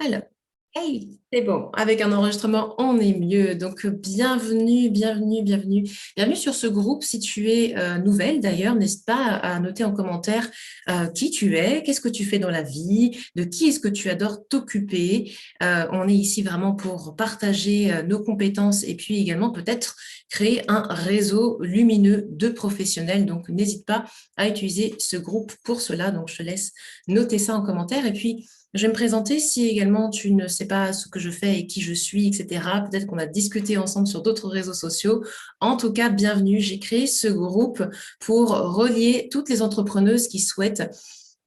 Alors, hey, c'est bon, avec un enregistrement, on est mieux. Donc, bienvenue, bienvenue, bienvenue. Bienvenue sur ce groupe. Si tu es nouvelle d'ailleurs, n'hésite pas à noter en commentaire qui tu es, qu'est-ce que tu fais dans la vie, de qui est-ce que tu adores t'occuper. On est ici vraiment pour partager nos compétences et puis également peut-être créer un réseau lumineux de professionnels. Donc, n'hésite pas à utiliser ce groupe pour cela. Donc, je te laisse noter ça en commentaire. Et puis, je vais me présenter si également tu ne sais pas ce que je fais et qui je suis, etc. Peut-être qu'on a discuté ensemble sur d'autres réseaux sociaux. En tout cas, bienvenue. J'ai créé ce groupe pour relier toutes les entrepreneuses qui souhaitent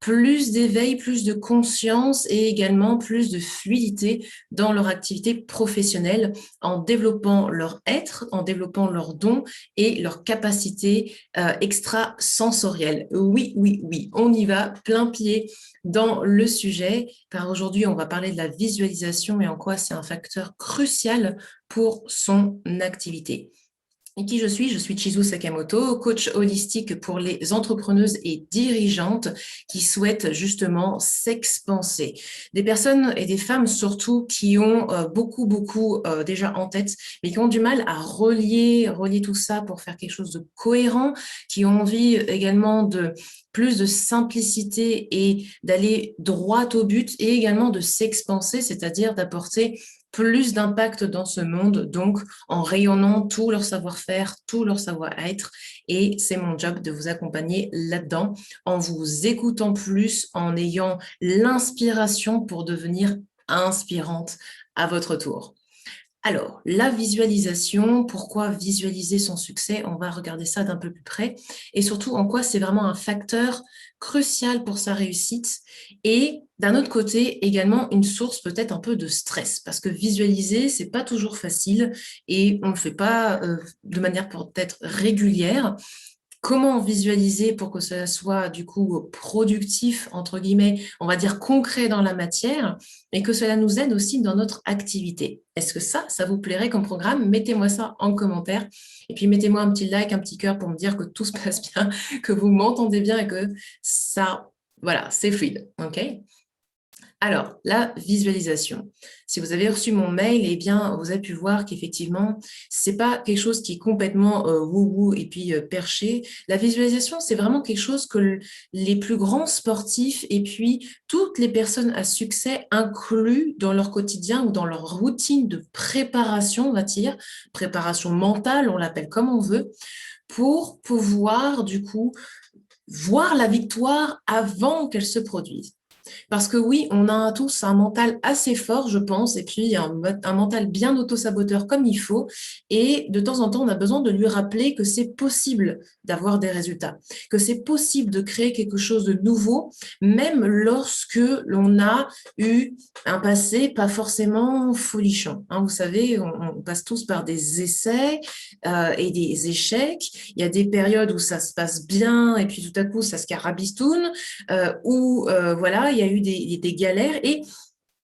plus d'éveil, plus de conscience et également plus de fluidité dans leur activité professionnelle en développant leur être, en développement leurs dons et leurs capacités extrasensorielles. Oui, oui, oui, on y va plein pied dans le sujet, car aujourd'hui, on va parler de la visualisation et en quoi c'est un facteur crucial pour son activité. Et qui je suis? Je suis Chizu Sakamoto, coach holistique pour les entrepreneuses et dirigeantes qui souhaitent justement s'expanser. Des personnes et des femmes surtout qui ont beaucoup déjà en tête, mais qui ont du mal à relier tout ça pour faire quelque chose de cohérent, qui ont envie également de plus de simplicité et d'aller droit au but et également de s'expanser, c'est-à-dire d'apporter plus d'impact dans ce monde, donc en rayonnant tout leur savoir-faire, tout leur savoir-être. Et c'est mon job de vous accompagner là-dedans, en vous écoutant plus, en ayant l'inspiration pour devenir inspirante à votre tour. Alors, la visualisation, pourquoi visualiser son succès? On va regarder ça d'un peu plus près et surtout en quoi c'est vraiment un facteur crucial pour sa réussite et d'un autre côté également une source peut-être un peu de stress parce que visualiser, c'est pas toujours facile et on ne le fait pas de manière peut-être régulière. Comment visualiser pour que cela soit du coup productif, entre guillemets, on va dire concret dans la matière, et que cela nous aide aussi dans notre activité. Est-ce que ça vous plairait comme programme? Mettez-moi ça en commentaire. Et puis mettez-moi un petit like, un petit cœur pour me dire que tout se passe bien, que vous m'entendez bien et que ça, voilà, c'est fluide. OK? Alors, la visualisation. Si vous avez reçu mon mail, eh bien, vous avez pu voir qu'effectivement, c'est pas quelque chose qui est complètement wou-wou et puis perché. La visualisation, c'est vraiment quelque chose que les plus grands sportifs et puis toutes les personnes à succès incluent dans leur quotidien ou dans leur routine de préparation, on va dire, préparation mentale, on l'appelle comme on veut, pour pouvoir, du coup, voir la victoire avant qu'elle se produise. Parce que oui, on a tous un mental assez fort, je pense, et puis un mental bien auto-saboteur comme il faut. Et de temps en temps, on a besoin de lui rappeler que c'est possible d'avoir des résultats, que c'est possible de créer quelque chose de nouveau, même lorsque l'on a eu un passé pas forcément folichon. Hein, vous savez, on passe tous par des essais et des échecs. Il y a des périodes où ça se passe bien et puis tout à coup, ça se carabistoune où voilà, il y a eu des galères et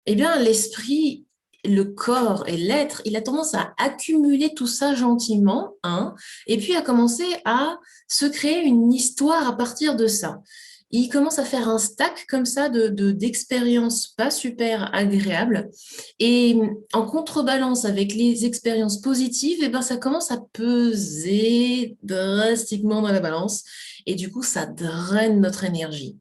eh bien l'esprit, le corps et l'être, il a tendance à accumuler tout ça gentiment, hein, et puis à commencer à se créer une histoire à partir de ça. Il commence à faire un stack comme ça d'expériences pas super agréables. Et en contrebalance avec les expériences positives, eh ben, ça commence à peser drastiquement dans la balance. Et du coup, ça draine notre énergie.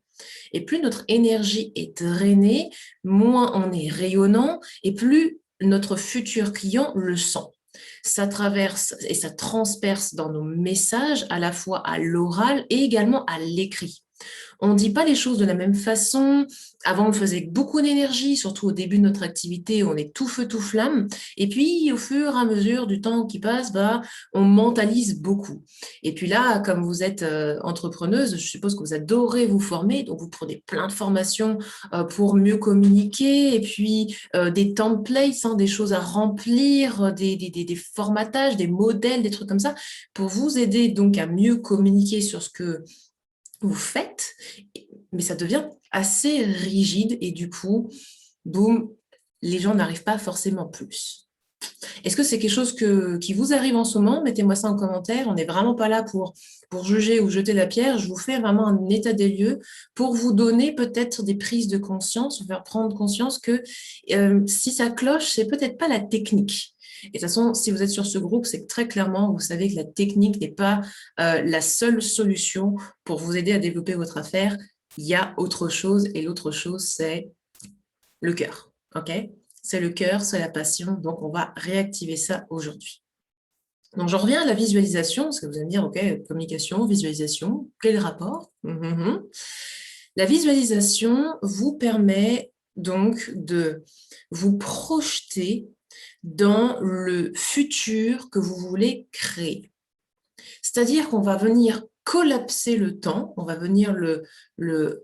Et plus notre énergie est drainée, moins on est rayonnant et plus notre futur client le sent. Ça traverse et ça transperce dans nos messages, à la fois à l'oral et également à l'écrit. On ne dit pas les choses de la même façon. Avant, on faisait beaucoup d'énergie, surtout au début de notre activité, on est tout feu, tout flamme. Et puis, au fur et à mesure du temps qui passe, bah, on mentalise beaucoup. Et puis là, comme vous êtes entrepreneuse, je suppose que vous adorez vous former, donc vous prenez plein de formations pour mieux communiquer, et puis des templates, hein, des choses à remplir, des formatages, des modèles, des trucs comme ça, pour vous aider donc à mieux communiquer sur ce que vous faites, mais ça devient assez rigide et du coup, boum, les gens n'arrivent pas forcément plus. Est-ce que c'est quelque chose qui vous arrive en ce moment? Mettez-moi ça en commentaire. On n'est vraiment pas là pour juger ou jeter la pierre. Je vous fais vraiment un état des lieux pour vous donner peut-être des prises de conscience, vous faire prendre conscience que si ça cloche, c'est peut-être pas la technique. Et de toute façon, si vous êtes sur ce groupe, c'est que très clairement, vous savez que la technique n'est pas la seule solution pour vous aider à développer votre affaire. Il y a autre chose, et l'autre chose, c'est le cœur. OK? C'est le cœur, c'est la passion. Donc, on va réactiver ça aujourd'hui. Donc, j'en reviens à la visualisation, parce que vous allez me dire, OK, communication, visualisation, quel rapport? La visualisation vous permet donc de vous projeter dans le futur que vous voulez créer. C'est-à-dire qu'on va venir collapser le temps, on va venir le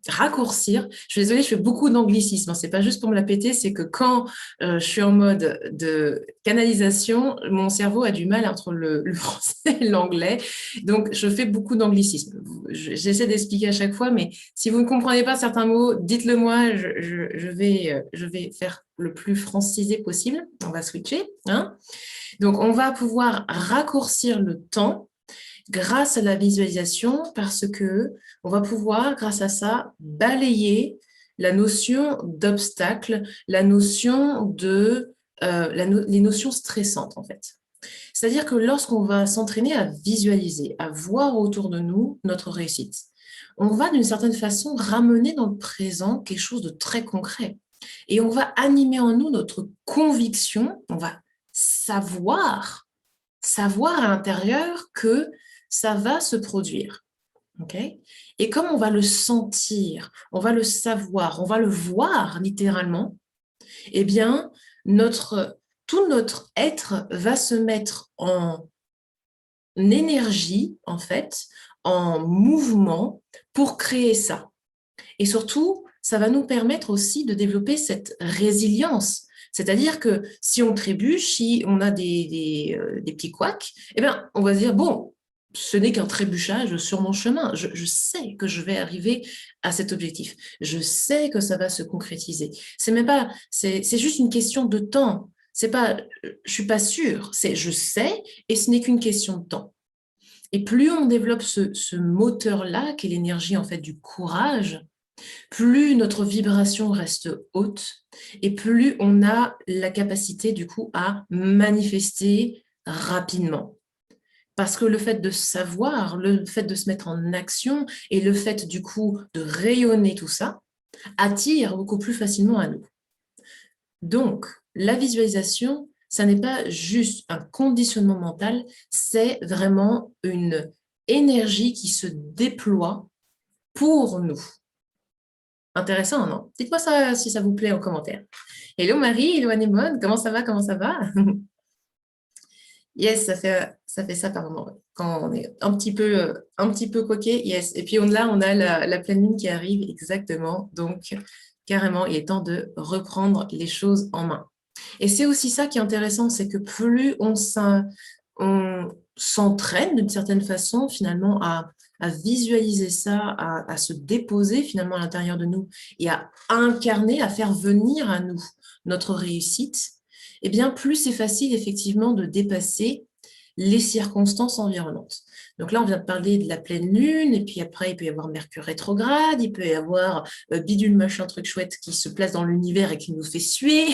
raccourcir. Je suis désolée, je fais beaucoup d'anglicisme. C'est pas juste pour me la péter, c'est que quand je suis en mode de canalisation, mon cerveau a du mal entre le français et l'anglais. Donc, je fais beaucoup d'anglicisme. J'essaie d'expliquer à chaque fois, mais si vous ne comprenez pas certains mots, dites-le moi. Je vais faire le plus francisé possible. On va switcher. Hein. Donc, on va pouvoir raccourcir le temps grâce à la visualisation parce que on va pouvoir, grâce à ça, balayer la notion d'obstacle, la notion de les notions stressantes en fait. C'est-à-dire que lorsqu'on va s'entraîner à visualiser, à voir autour de nous notre réussite, on va d'une certaine façon ramener dans le présent quelque chose de très concret. Et on va animer en nous notre conviction, on va savoir à l'intérieur que ça va se produire. Okay. Et comme on va le sentir, on va le savoir, on va le voir littéralement, eh bien, tout notre être va se mettre en énergie, en fait, en mouvement pour créer ça. Et surtout, ça va nous permettre aussi de développer cette résilience. C'est-à-dire que si on trébuche, si on a des petits couacs, eh bien, on va se dire, bon, ce n'est qu'un trébuchage sur mon chemin. Je sais que je vais arriver à cet objectif. Je sais que ça va se concrétiser. C'est même pas, c'est juste une question de temps. C'est pas, je suis pas sûre. C'est, je sais, et ce n'est qu'une question de temps. Et plus on développe ce moteur-là, qui est l'énergie en fait du courage, plus notre vibration reste haute et plus on a la capacité du coup à manifester rapidement. Parce que le fait de savoir, le fait de se mettre en action et le fait du coup de rayonner tout ça attire beaucoup plus facilement à nous. Donc, la visualisation, ça n'est pas juste un conditionnement mental, c'est vraiment une énergie qui se déploie pour nous. Intéressant, non? Dites-moi ça si ça vous plaît en commentaire. Hello Marie, hello Anémone, comment ça va? Comment ça va? Yes, ça fait ça par moment. Quand on est un petit peu coquet, yes. Et puis là, on a la pleine lune qui arrive exactement. Donc, carrément, il est temps de reprendre les choses en main. Et c'est aussi ça qui est intéressant, c'est que plus on s'entraîne d'une certaine façon, finalement, à visualiser ça, à se déposer finalement à l'intérieur de nous et à incarner, à faire venir à nous notre réussite, eh bien, plus c'est facile effectivement de dépasser les circonstances environnantes. Donc là, on vient de parler de la pleine lune, et puis après, il peut y avoir Mercure rétrograde, il peut y avoir bidule, machin, truc chouette qui se place dans l'univers et qui nous fait suer.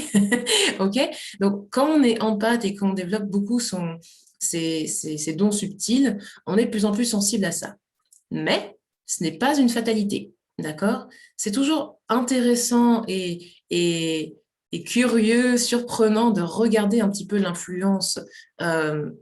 OK? Donc, quand on est empathe et qu'on développe beaucoup ses dons subtils, on est de plus en plus sensible à ça. Mais ce n'est pas une fatalité. D'accord? C'est toujours intéressant et curieux, surprenant de regarder un petit peu l'influence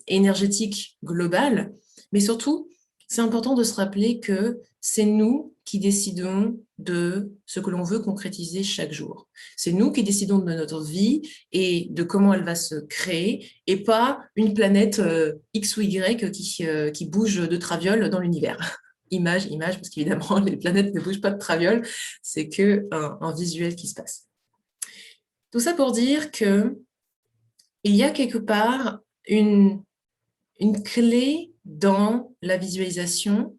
énergétique globale, mais surtout, c'est important de se rappeler que c'est nous qui décidons de ce que l'on veut concrétiser chaque jour. C'est nous qui décidons de notre vie et de comment elle va se créer, et pas une planète X ou Y qui bouge de traviole dans l'univers. Image, parce qu'évidemment, les planètes ne bougent pas de traviole, c'est qu'un visuel qui se passe. Tout ça pour dire qu'il y a quelque part une clé dans la visualisation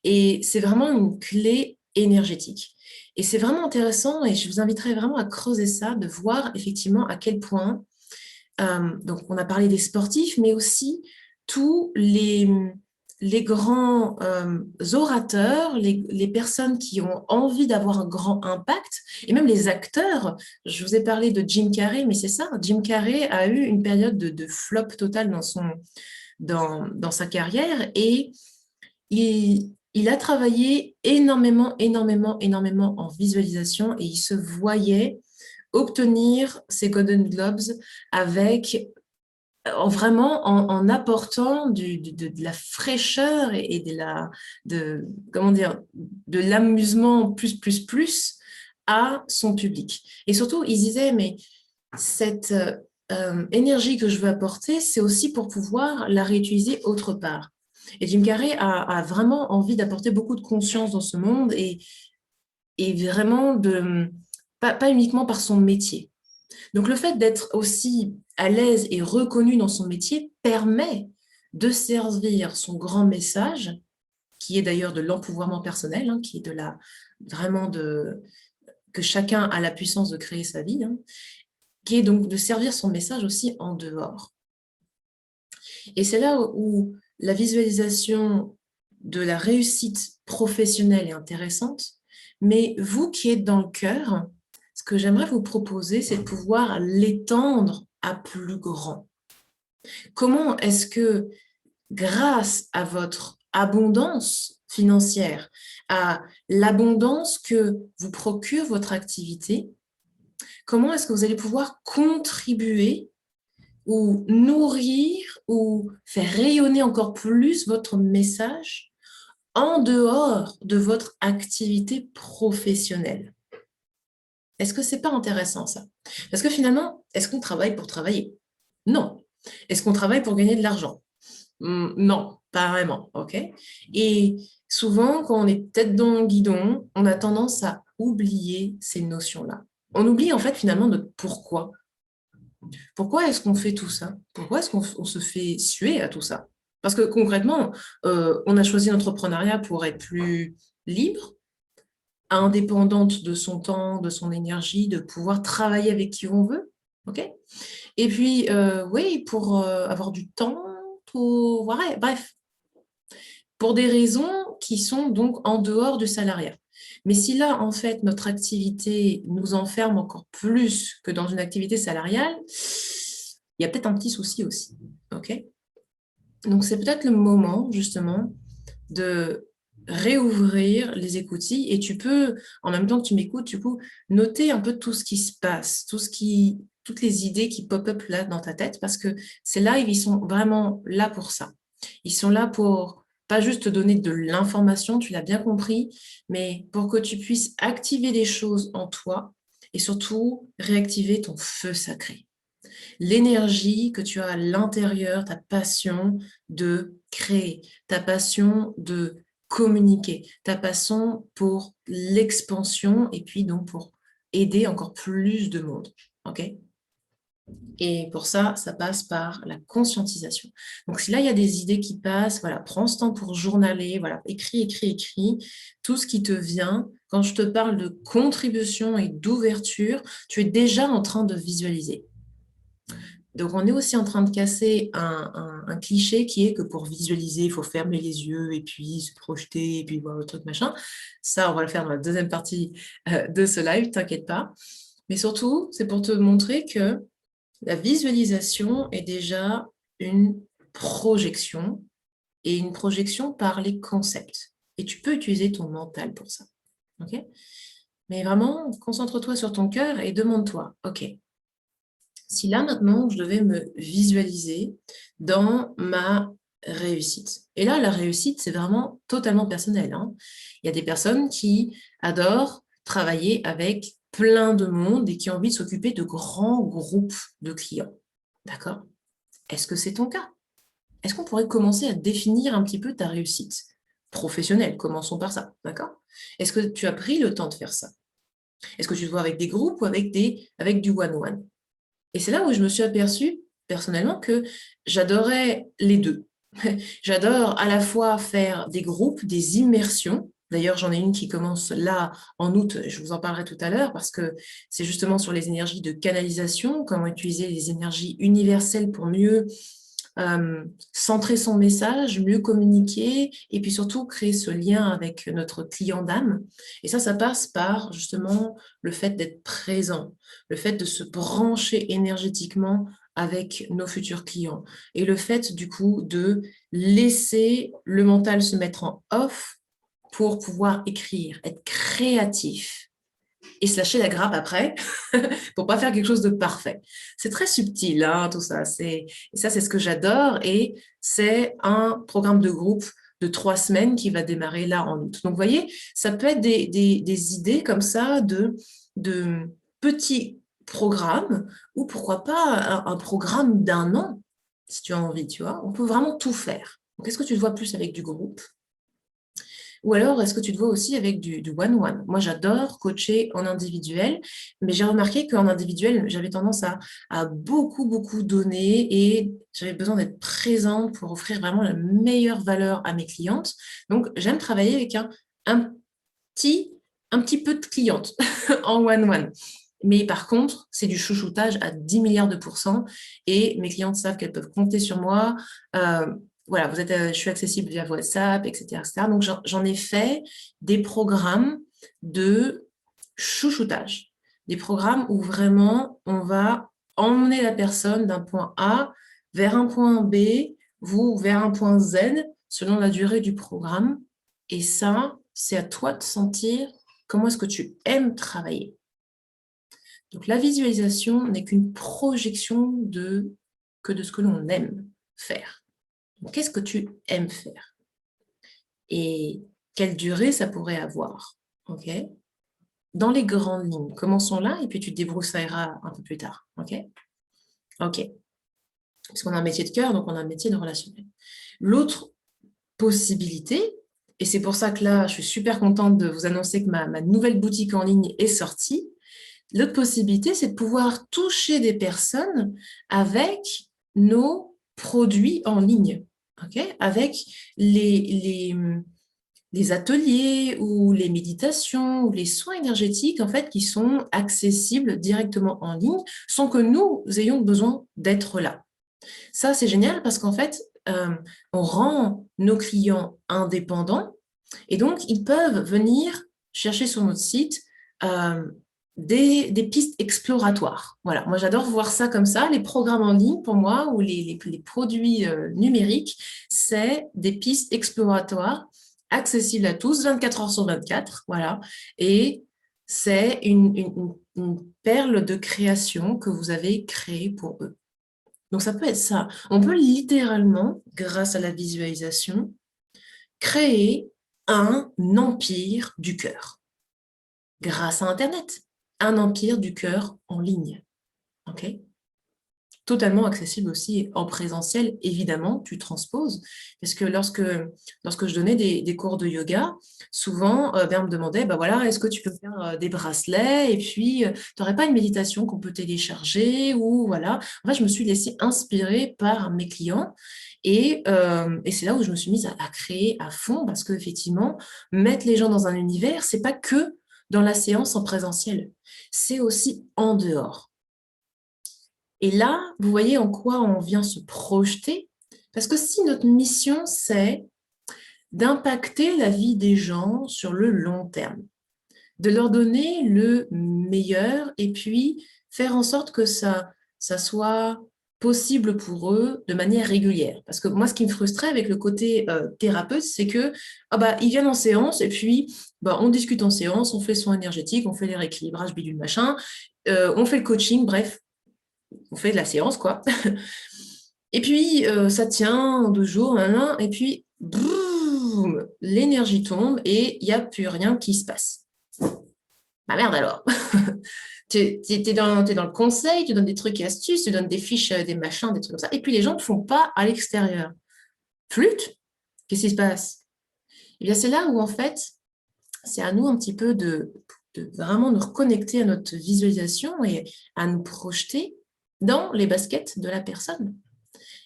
et c'est vraiment une clé énergétique. Et c'est vraiment intéressant et je vous inviterai vraiment à creuser ça, de voir effectivement à quel point, donc on a parlé des sportifs, mais aussi tous les grands orateurs, les personnes qui ont envie d'avoir un grand impact, et même les acteurs. Je vous ai parlé de Jim Carrey, mais c'est ça, Jim Carrey a eu une période de flop total dans sa carrière et il a travaillé énormément, énormément, énormément en visualisation et il se voyait obtenir ses Golden Globes avec en apportant de la fraîcheur et comment dire, de l'amusement plus à son public. Et surtout, il disait, mais cette énergie que je veux apporter, c'est aussi pour pouvoir la réutiliser autre part. Et Jim Carrey a vraiment envie d'apporter beaucoup de conscience dans ce monde et vraiment pas uniquement par son métier. Donc le fait d'être aussi à l'aise et reconnu dans son métier permet de servir son grand message, qui est d'ailleurs de l'empouvoirment personnel, hein, qui est vraiment que chacun a la puissance de créer sa vie, hein, qui est donc de servir son message aussi en dehors. Et c'est là où la visualisation de la réussite professionnelle est intéressante, mais vous qui êtes dans le cœur, ce que j'aimerais vous proposer, c'est de pouvoir l'étendre à plus grand. Comment est-ce que, grâce à votre abondance financière, à l'abondance que vous procure votre activité, comment est-ce que vous allez pouvoir contribuer ou nourrir ou faire rayonner encore plus votre message en dehors de votre activité professionnelle? Est-ce que c'est pas intéressant ça? Parce que finalement, est-ce qu'on travaille pour travailler? Non. Est-ce qu'on travaille pour gagner de l'argent? Non, pas vraiment, ok? Et souvent, quand on est tête dans le guidon, on a tendance à oublier ces notions-là. On oublie en fait finalement notre pourquoi. Pourquoi est-ce qu'on fait tout ça? Pourquoi est-ce qu'on se fait suer à tout ça? Parce que concrètement, on a choisi l'entrepreneuriat pour être plus libre, indépendante de son temps, de son énergie, de pouvoir travailler avec qui on veut. Ok. Et puis, oui, pour avoir du temps, pour... Ouais, bref, pour des raisons qui sont donc en dehors du salariat. Mais si là, en fait, notre activité nous enferme encore plus que dans une activité salariale, il y a peut-être un petit souci aussi. OK? Donc, c'est peut-être le moment, justement, de réouvrir les écoutilles et tu peux, en même temps que tu m'écoutes, tu peux noter un peu tout ce qui se passe, toutes les idées qui pop-up là dans ta tête parce que ces lives, ils sont vraiment là pour ça. Ils sont là pour pas juste te donner de l'information, tu l'as bien compris, mais pour que tu puisses activer des choses en toi et surtout réactiver ton feu sacré. L'énergie que tu as à l'intérieur, ta passion de créer, ta passion de communiquer, ta passion pour l'expansion et puis donc pour aider encore plus de monde. OK? Et pour ça, ça passe par la conscientisation. Donc, si là, il y a des idées qui passent, voilà, prends ce temps pour journaler, voilà, écris, tout ce qui te vient. Quand je te parle de contribution et d'ouverture, tu es déjà en train de visualiser. Donc, on est aussi en train de casser un cliché qui est que pour visualiser, il faut fermer les yeux et puis se projeter et puis voir le truc machin. Ça, on va le faire dans la deuxième partie de ce live, t'inquiète pas. Mais surtout, c'est pour te montrer que la visualisation est déjà une projection et une projection par les concepts. Et tu peux utiliser ton mental pour ça. OK? Mais vraiment, concentre-toi sur ton cœur et demande-toi, OK, si là maintenant je devais me visualiser dans ma réussite. Et là, la réussite, c'est vraiment totalement personnel, hein. Il y a des personnes qui adorent travailler avec plein de monde et qui ont envie de s'occuper de grands groupes de clients. D'accord? Est-ce que c'est ton cas? Est-ce qu'on pourrait commencer à définir un petit peu ta réussite professionnelle? Commençons par ça, d'accord? Est-ce que tu as pris le temps de faire ça? Est-ce que tu te vois avec des groupes ou avec du one-one? Et c'est là où je me suis aperçue personnellement que j'adorais les deux. J'adore à la fois faire des groupes, des immersions, D'ailleurs, j'en ai une qui commence là en août, je vous en parlerai tout à l'heure, parce que c'est justement sur les énergies de canalisation, comment utiliser les énergies universelles pour mieux centrer son message, mieux communiquer, et puis surtout créer ce lien avec notre client d'âme. Et ça passe par justement le fait d'être présent, le fait de se brancher énergétiquement avec nos futurs clients, et le fait du coup de laisser le mental se mettre en off pour pouvoir écrire, être créatif et se lâcher la grappe après pour pas faire quelque chose de parfait. C'est très subtil, hein, tout ça. Et ça, c'est ce que j'adore. Et c'est un programme de groupe de 3 semaines qui va démarrer là en août. Donc, vous voyez, ça peut être des idées comme ça de petits programmes ou pourquoi pas un programme d'1 an, si tu as envie, tu vois. On peut vraiment tout faire. Donc, est-ce que tu te vois plus avec du groupe? Ou alors, est-ce que tu te vois aussi avec du one-one? Moi, j'adore coacher en individuel, mais j'ai remarqué qu'en individuel, j'avais tendance à beaucoup, beaucoup donner et j'avais besoin d'être présente pour offrir vraiment la meilleure valeur à mes clientes. Donc, j'aime travailler avec un petit, un petit peu de clientes en one-one. Mais par contre, c'est du chouchoutage à 10 milliards de pourcents et mes clientes savent qu'elles peuvent compter sur moi. Euh, voilà, je suis accessible via WhatsApp, etc., etc. Donc, j'en ai fait des programmes de chouchoutage, des programmes où vraiment on va emmener la personne d'un point A vers un point B, vous vers un point Z, selon la durée du programme. Et ça, c'est à toi de sentir comment est-ce que tu aimes travailler. Donc, la visualisation n'est qu'une projection de ce que l'on aime faire. Qu'est-ce que tu aimes faire? Et quelle durée ça pourrait avoir? OK? Dans les grandes lignes, commençons là et puis tu te débroussailleras un peu plus tard. OK? OK. Parce qu'on a un métier de cœur, donc on a un métier de relationnel. L'autre possibilité, et c'est pour ça que là, je suis super contente de vous annoncer que ma nouvelle boutique en ligne est sortie. L'autre possibilité, c'est de pouvoir toucher des personnes avec nos produits en ligne, okay? Avec les ateliers ou les méditations ou les soins énergétiques en fait, qui sont accessibles directement en ligne sans que nous ayons besoin d'être là. Ça, c'est génial parce qu'en fait, on rend nos clients indépendants et donc ils peuvent venir chercher sur notre site des pistes exploratoires. Voilà, moi j'adore voir ça comme ça. Les programmes en ligne, pour moi, ou les produits numériques, c'est des pistes exploratoires accessibles à tous, 24 heures sur 24. Voilà. Et c'est une perle de création que vous avez créée pour eux. Donc ça peut être ça. On peut littéralement, grâce à la visualisation, créer un empire du cœur grâce à Internet. Un empire du cœur en ligne. OK? Totalement accessible aussi en présentiel, évidemment, tu transposes. Parce que lorsque je donnais des cours de yoga, souvent, on me demandait, bah voilà, est-ce que tu peux faire des bracelets? Et puis, tu n'aurais pas une méditation qu'on peut télécharger? Ou voilà. En fait, je me suis laissée inspirer par mes clients. Et c'est là où je me suis mise à créer à fond, parce qu'effectivement, mettre les gens dans un univers, c'est pas que dans la séance en présentiel, c'est aussi en dehors. Et là, vous voyez en quoi on vient se projeter, parce que si notre mission, c'est d'impacter la vie des gens sur le long terme, de leur donner le meilleur et puis faire en sorte que ça soit possible pour eux de manière régulière. Parce que moi, ce qui me frustrait avec le côté thérapeute, c'est que ils viennent en séance et puis on discute en séance, on fait le soin énergétique, on fait les rééquilibrages, bidule machin, on fait le coaching, bref, on fait de la séance, quoi. Et puis, ça tient en 2 jours, et puis, boum, l'énergie tombe et il n'y a plus rien qui se passe. Bah merde alors. T'es dans le conseil, tu donnes des trucs et astuces, tu donnes des fiches, des machins, des trucs comme ça. Et puis, les gens ne le font pas à l'extérieur. Flûte, qu'est-ce qui se passe? Eh bien, c'est là où, en fait, c'est à nous un petit peu de vraiment nous reconnecter à notre visualisation et à nous projeter dans les baskets de la personne.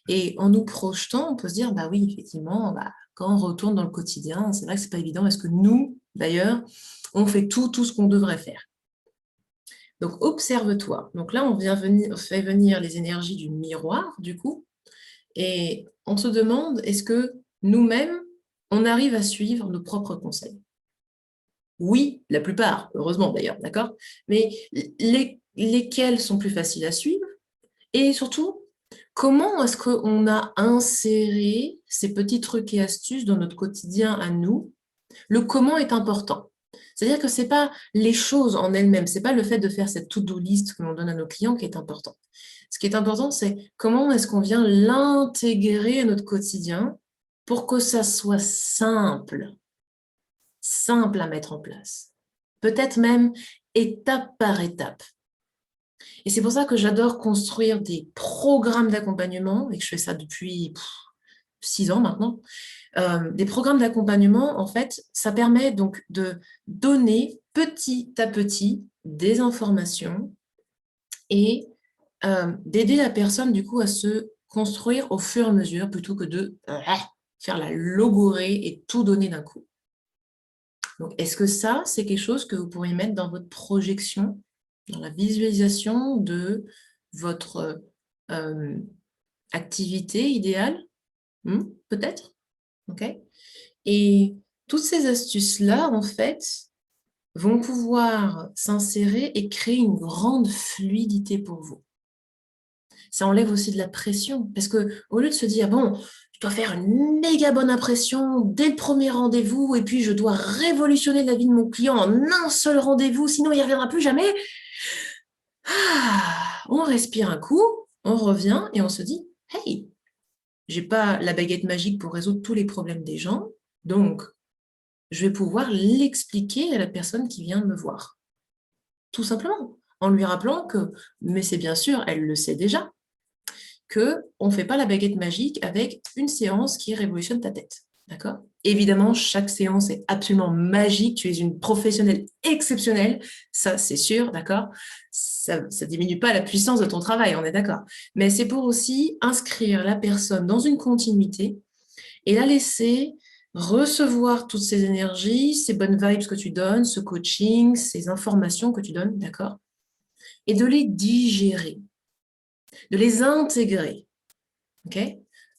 Et en nous projetant, on peut se dire, bah oui, effectivement, quand on retourne dans le quotidien, c'est vrai que ce n'est pas évident. Est-ce que nous, d'ailleurs, on fait tout ce qu'on devrait faire? Donc, observe-toi. Donc là, on fait venir les énergies du miroir, du coup, et on se demande, est-ce que nous-mêmes, on arrive à suivre nos propres conseils? Oui, la plupart, heureusement d'ailleurs, d'accord? Mais lesquels sont plus faciles à suivre? Et surtout, comment est-ce qu'on a inséré ces petits trucs et astuces dans notre quotidien à nous? Le comment est important. C'est-à-dire que ce n'est pas les choses en elles-mêmes, ce n'est pas le fait de faire cette to-do list que l'on donne à nos clients qui est important. Ce qui est important, c'est comment est-ce qu'on vient l'intégrer à notre quotidien pour que ça soit simple à mettre en place. Peut-être même étape par étape. Et c'est pour ça que j'adore construire des programmes d'accompagnement et que je fais ça depuis 6 ans maintenant. Des programmes d'accompagnement, en fait, ça permet donc de donner petit à petit des informations et d'aider la personne du coup à se construire au fur et à mesure plutôt que de faire la logorée et tout donner d'un coup. Donc, est-ce que ça, c'est quelque chose que vous pourriez mettre dans votre projection, dans la visualisation de votre activité idéale? Peut-être? OK. Et toutes ces astuces-là, en fait, vont pouvoir s'insérer et créer une grande fluidité pour vous. Ça enlève aussi de la pression, parce qu'au lieu de se dire, bon, je dois faire une méga bonne impression dès le premier rendez-vous, et puis je dois révolutionner la vie de mon client en un seul rendez-vous, sinon il n'y reviendra plus jamais. On respire un coup, on revient et on se dit, hey, j'ai pas la baguette magique pour résoudre tous les problèmes des gens, donc je vais pouvoir l'expliquer à la personne qui vient me voir. Tout simplement, en lui rappelant que, mais c'est bien sûr, elle le sait déjà, qu'on ne fait pas la baguette magique avec une séance qui révolutionne ta tête. D'accord? Évidemment, chaque séance est absolument magique. Tu es une professionnelle exceptionnelle. Ça, c'est sûr, d'accord? Ça ne diminue pas la puissance de ton travail, on est d'accord. Mais c'est pour aussi inscrire la personne dans une continuité et la laisser recevoir toutes ces énergies, ces bonnes vibes que tu donnes, ce coaching, ces informations que tu donnes, d'accord? Et de les digérer, de les intégrer. OK?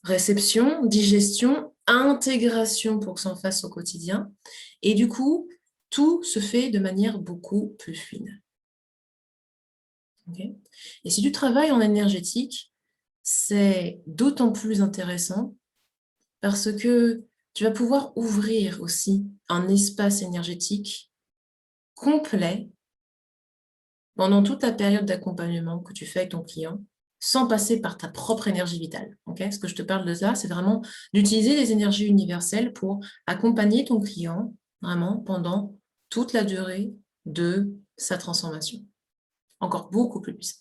Réception, digestion, intégration pour que ça en fasse au quotidien. Et du coup, tout se fait de manière beaucoup plus fine. Okay? Et si tu travailles en énergétique, c'est d'autant plus intéressant parce que tu vas pouvoir ouvrir aussi un espace énergétique complet pendant toute la période d'accompagnement que tu fais avec ton client, sans passer par ta propre énergie vitale. Okay? Ce que je te parle de ça, c'est vraiment d'utiliser les énergies universelles pour accompagner ton client vraiment pendant toute la durée de sa transformation. Encore beaucoup plus puissant.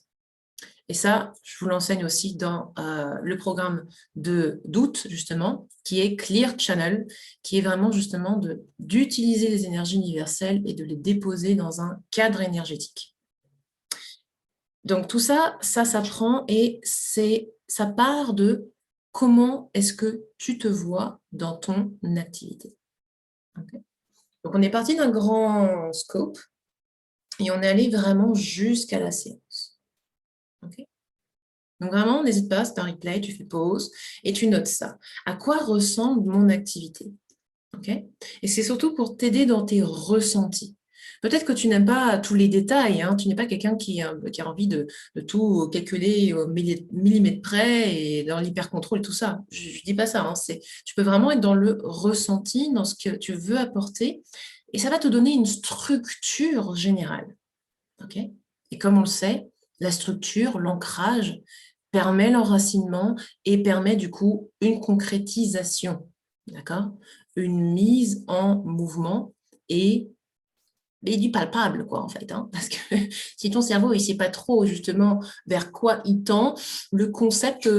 Et ça, je vous l'enseigne aussi dans le programme d'août, justement, qui est Clear Channel, qui est vraiment justement d'utiliser les énergies universelles et de les déposer dans un cadre énergétique. Donc tout ça, ça s'apprend et ça part de comment est-ce que tu te vois dans ton activité. Okay. Donc on est parti d'un grand scope et on est allé vraiment jusqu'à la séance. Okay. Donc vraiment, n'hésite pas, c'est un replay, tu fais pause et tu notes ça. À quoi ressemble mon activité? Okay. Et c'est surtout pour t'aider dans tes ressentis. Peut-être que tu n'aimes pas tous les détails, hein. Tu n'es pas quelqu'un qui a envie de tout calculer au millimètre près et dans l'hyper-contrôle et tout ça. Je ne dis pas ça, hein. Tu peux vraiment être dans le ressenti, dans ce que tu veux apporter, et ça va te donner une structure générale. Okay. Et comme on le sait, la structure, l'ancrage, permet l'enracinement et permet du coup une concrétisation. D'accord? Une mise en mouvement et du palpable, quoi, en fait. Hein, parce que si ton cerveau, il ne sait pas trop, justement, vers quoi il tend, le concept,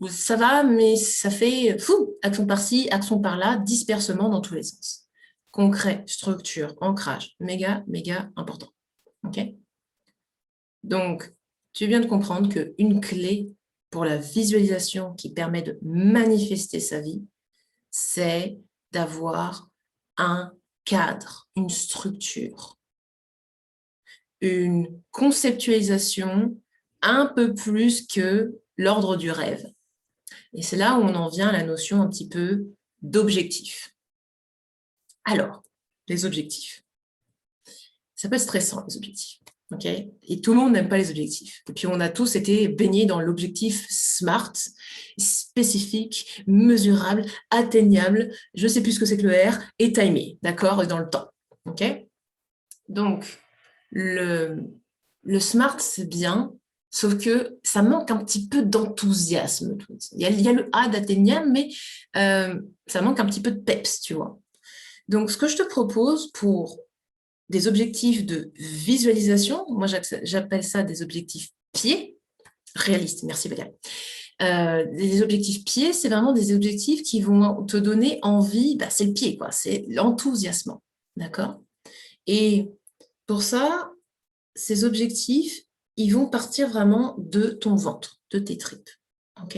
ça va, mais ça fait fou, action par-ci, action par-là, dispersement dans tous les sens. Concret, structure, ancrage, méga, méga important. OK? Donc, tu viens de comprendre qu'une clé pour la visualisation qui permet de manifester sa vie, c'est d'avoir un cadre, une structure, une conceptualisation un peu plus que l'ordre du rêve. Et c'est là où on en vient à la notion un petit peu d'objectif. Alors, les objectifs. Ça peut être stressant, les objectifs. Okay, et tout le monde n'aime pas les objectifs. Et puis, on a tous été baignés dans l'objectif SMART, spécifique, mesurable, atteignable, je ne sais plus ce que c'est que le R, et timé, d'accord, et dans le temps. Okay, donc, le SMART, c'est bien, sauf que ça manque un petit peu d'enthousiasme. Il y a le A d'atteignable, mais ça manque un petit peu de peps, tu vois. Donc, ce que je te propose pour des objectifs de visualisation, moi j'appelle ça des objectifs pieds, réalistes, merci Valérie. Les objectifs pieds, c'est vraiment des objectifs qui vont te donner envie, c'est le pied, quoi, c'est l'enthousiasme, d'accord? Et pour ça, ces objectifs, ils vont partir vraiment de ton ventre, de tes tripes, ok?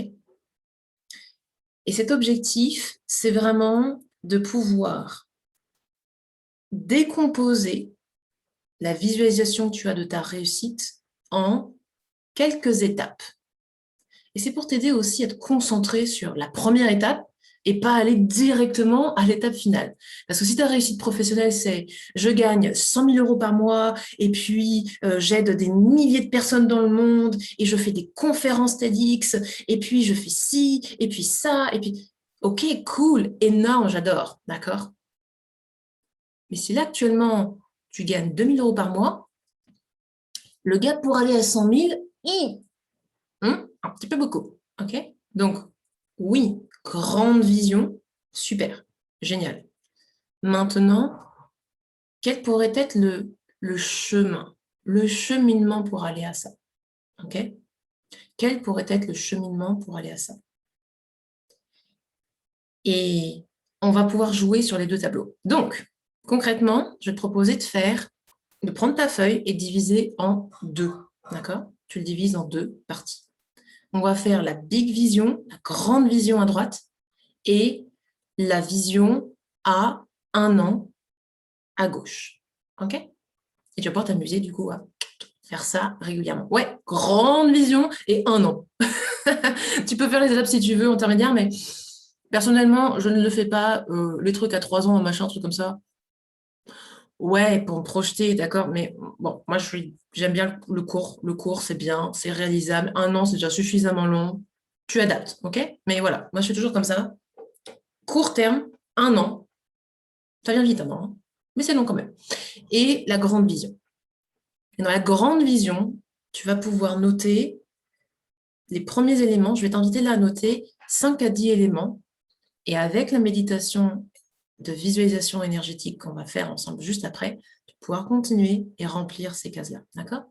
Et cet objectif, c'est vraiment de pouvoir décomposer la visualisation que tu as de ta réussite en quelques étapes. Et c'est pour t'aider aussi à te concentrer sur la première étape et pas aller directement à l'étape finale. Parce que si ta réussite professionnelle, c'est je gagne 100 000 euros par mois et puis j'aide des milliers de personnes dans le monde et je fais des conférences TEDx et puis je fais ci et puis ça et puis ok, cool, énorme, j'adore, d'accord? Mais si là actuellement tu gagnes 2 000 euros par mois, le gap pour aller à 100 000, un petit peu beaucoup. Ok? Donc, oui, grande vision, super, génial. Maintenant, quel pourrait être le chemin, le cheminement pour aller à ça? Ok? Quel pourrait être le cheminement pour aller à ça? Et on va pouvoir jouer sur les deux tableaux. Donc, concrètement, je vais te proposer de prendre ta feuille et diviser en deux. D'accord? Tu le divises en deux parties. On va faire la big vision, la grande vision à droite, et la vision à 1 an à gauche. OK? Et tu vas pouvoir t'amuser du coup à faire ça régulièrement. Ouais, grande vision et 1 an. Tu peux faire les étapes si tu veux, intermédiaire, mais personnellement, je ne le fais pas. Les trucs à 3 ans, machin, trucs comme ça. Ouais, pour me projeter, d'accord, mais bon, moi j'aime bien le court. Le court, c'est bien, c'est réalisable. 1 an, c'est déjà suffisamment long. Tu adaptes, ok? Mais voilà, moi je fais toujours comme ça. Court terme, 1 an. Ça vient vite, 1 an, hein, mais c'est long quand même. Et la grande vision. Et dans la grande vision, tu vas pouvoir noter les premiers éléments. Je vais t'inviter là à noter 5 à 10 éléments. Et avec la méditation de visualisation énergétique qu'on va faire ensemble juste après, tu vas pouvoir continuer et remplir ces cases-là. D'accord?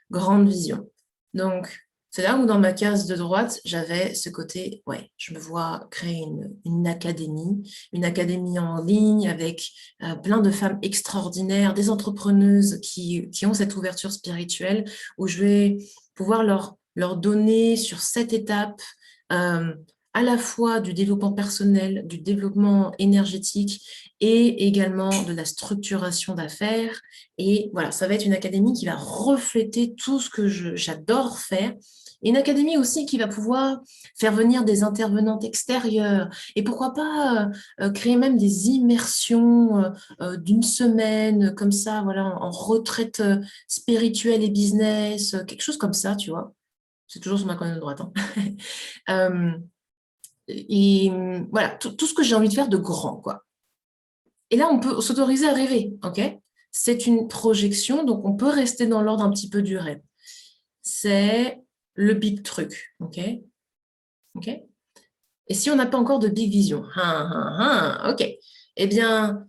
Grande vision. Donc, c'est là où dans ma case de droite, j'avais ce côté, ouais, je me vois créer une académie en ligne avec plein de femmes extraordinaires, des entrepreneuses qui ont cette ouverture spirituelle, où je vais pouvoir leur donner sur 7 étapes à la fois du développement personnel, du développement énergétique et également de la structuration d'affaires. Et voilà, ça va être une académie qui va refléter tout ce que j'adore faire. Et une académie aussi qui va pouvoir faire venir des intervenantes extérieures. Et pourquoi pas créer même des immersions d'une semaine, comme ça, voilà, en retraite spirituelle et business, quelque chose comme ça, tu vois. C'est toujours sur ma colonne de droite, hein. Et voilà, tout ce que j'ai envie de faire de grand, quoi. Et là, on peut s'autoriser à rêver, ok? C'est une projection, donc on peut rester dans l'ordre un petit peu du rêve. C'est le big truc, ok? Ok? Et si on n'a pas encore de big vision, ok. Eh bien,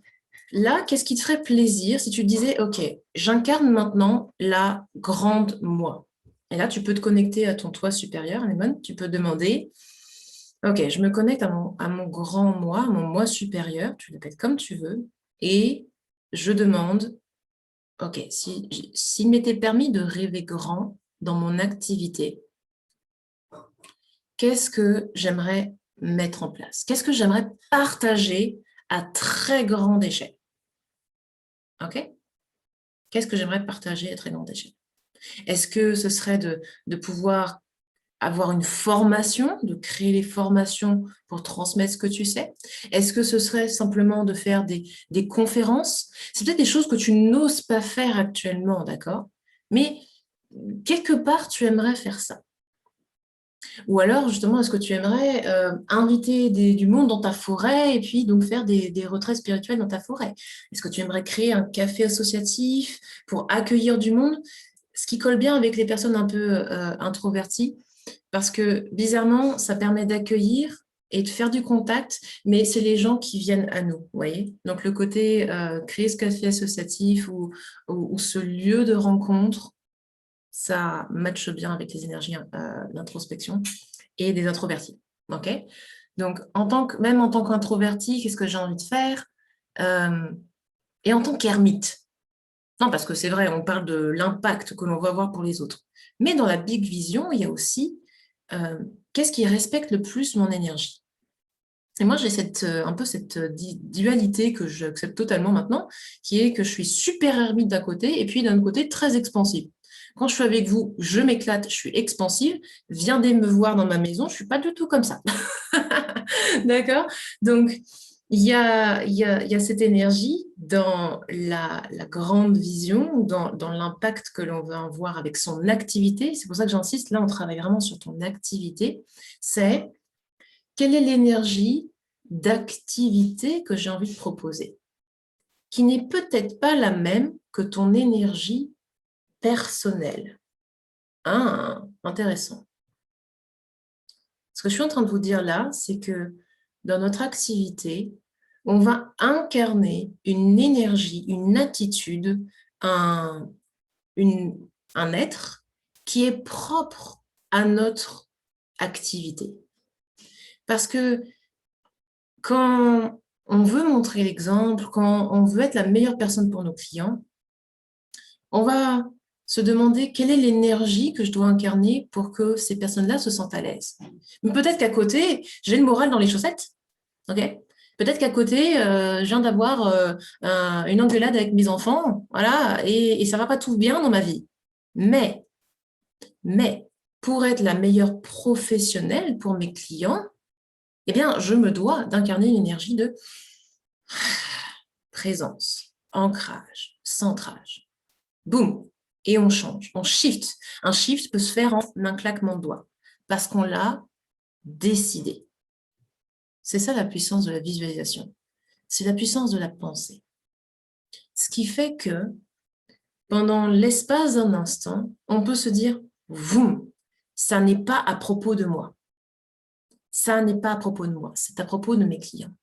là, qu'est-ce qui te ferait plaisir si tu te disais, ok, j'incarne maintenant la grande moi. Et là, tu peux te connecter à ton toi supérieur, Lemon. Tu peux demander, ok, je me connecte à mon grand moi, à mon moi supérieur, tu l'appelles comme tu veux, et je demande, ok, s'il m'était permis de rêver grand dans mon activité, qu'est-ce que j'aimerais mettre en place? Qu'est-ce que j'aimerais partager à très grande échelle? OK? Qu'est-ce que j'aimerais partager à très grande échelle? Est-ce que ce serait de pouvoir avoir une formation, de créer les formations pour transmettre ce que tu sais? Est-ce que ce serait simplement de faire des conférences? C'est peut-être des choses que tu n'oses pas faire actuellement, d'accord? Mais quelque part, tu aimerais faire ça. Ou alors, justement, est-ce que tu aimerais inviter du monde dans ta forêt et puis donc faire des retraits spirituels dans ta forêt? Est-ce que tu aimerais créer un café associatif pour accueillir du monde? Ce qui colle bien avec les personnes un peu introverties, parce que bizarrement, ça permet d'accueillir et de faire du contact, mais c'est les gens qui viennent à nous, vous voyez? Donc le côté créer ce café associatif ou ce lieu de rencontre, ça matche bien avec les énergies d'introspection et des introvertis. OK? Donc, même en tant qu'introverti, qu'est-ce que j'ai envie de faire? Et en tant qu'ermite. Non, parce que c'est vrai, on parle de l'impact que l'on va avoir pour les autres. Mais dans la big vision, il y a aussi qu'est-ce qui respecte le plus mon énergie? Et moi, j'ai un peu cette dualité que j'accepte totalement maintenant, qui est que je suis super ermite d'un côté et puis d'un autre côté très expansive. Quand je suis avec vous, je m'éclate, je suis expansive. Viendez me voir dans ma maison, je suis pas du tout comme ça. D'accord? Donc, il y a cette énergie dans la grande vision, dans l'impact que l'on va avoir avec son activité. C'est pour ça que j'insiste, là, on travaille vraiment sur ton activité. C'est quelle est l'énergie d'activité que j'ai envie de proposer, qui n'est peut-être pas la même que ton énergie personnelle. Ah, intéressant. Ce que je suis en train de vous dire là, c'est que dans notre activité, on va incarner une énergie, une attitude, un, un être qui est propre à notre activité. Parce que quand on veut montrer l'exemple, quand on veut être la meilleure personne pour nos clients, on va se demander quelle est l'énergie que je dois incarner pour que ces personnes-là se sentent à l'aise. Mais peut-être qu'à côté, j'ai le moral dans les chaussettes, ok? Peut-être qu'à côté, je viens d'avoir une engueulade avec mes enfants, voilà, et ça va pas tout bien dans ma vie. Mais, mais, pour être la meilleure professionnelle pour mes clients, eh bien, je me dois d'incarner une énergie de présence, ancrage, centrage. Boum, et on change, on shift. Un shift peut se faire en un claquement de doigts parce qu'on l'a décidé. C'est ça la puissance de la visualisation. C'est la puissance de la pensée. Ce qui fait que pendant l'espace d'un instant, on peut se dire, voum, ça n'est pas à propos de moi. Ça n'est pas à propos de moi, c'est à propos de mes clients.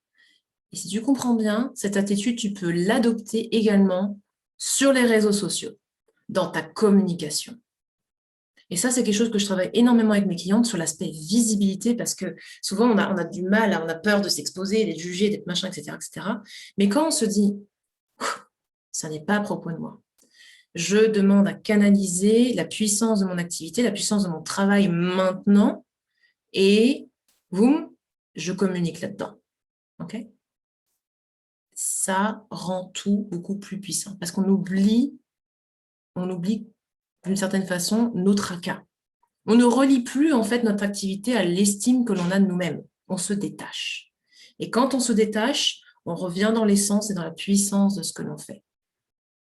Et si tu comprends bien, cette attitude, tu peux l'adopter également sur les réseaux sociaux, dans ta communication. Et ça, c'est quelque chose que je travaille énormément avec mes clientes sur l'aspect visibilité, parce que souvent, on a du mal, on a peur de s'exposer, d'être jugé, d'être machin, etc., etc. Mais quand on se dit, ça n'est pas à propos de moi, je demande à canaliser la puissance de mon activité, la puissance de mon travail maintenant, et boum, je communique là-dedans. OK? Ça rend tout beaucoup plus puissant, parce qu'on oublie d'une certaine façon nos tracas. On ne relie plus en fait notre activité à l'estime que l'on a de nous-mêmes. On se détache. Et quand on se détache, on revient dans l'essence et dans la puissance de ce que l'on fait.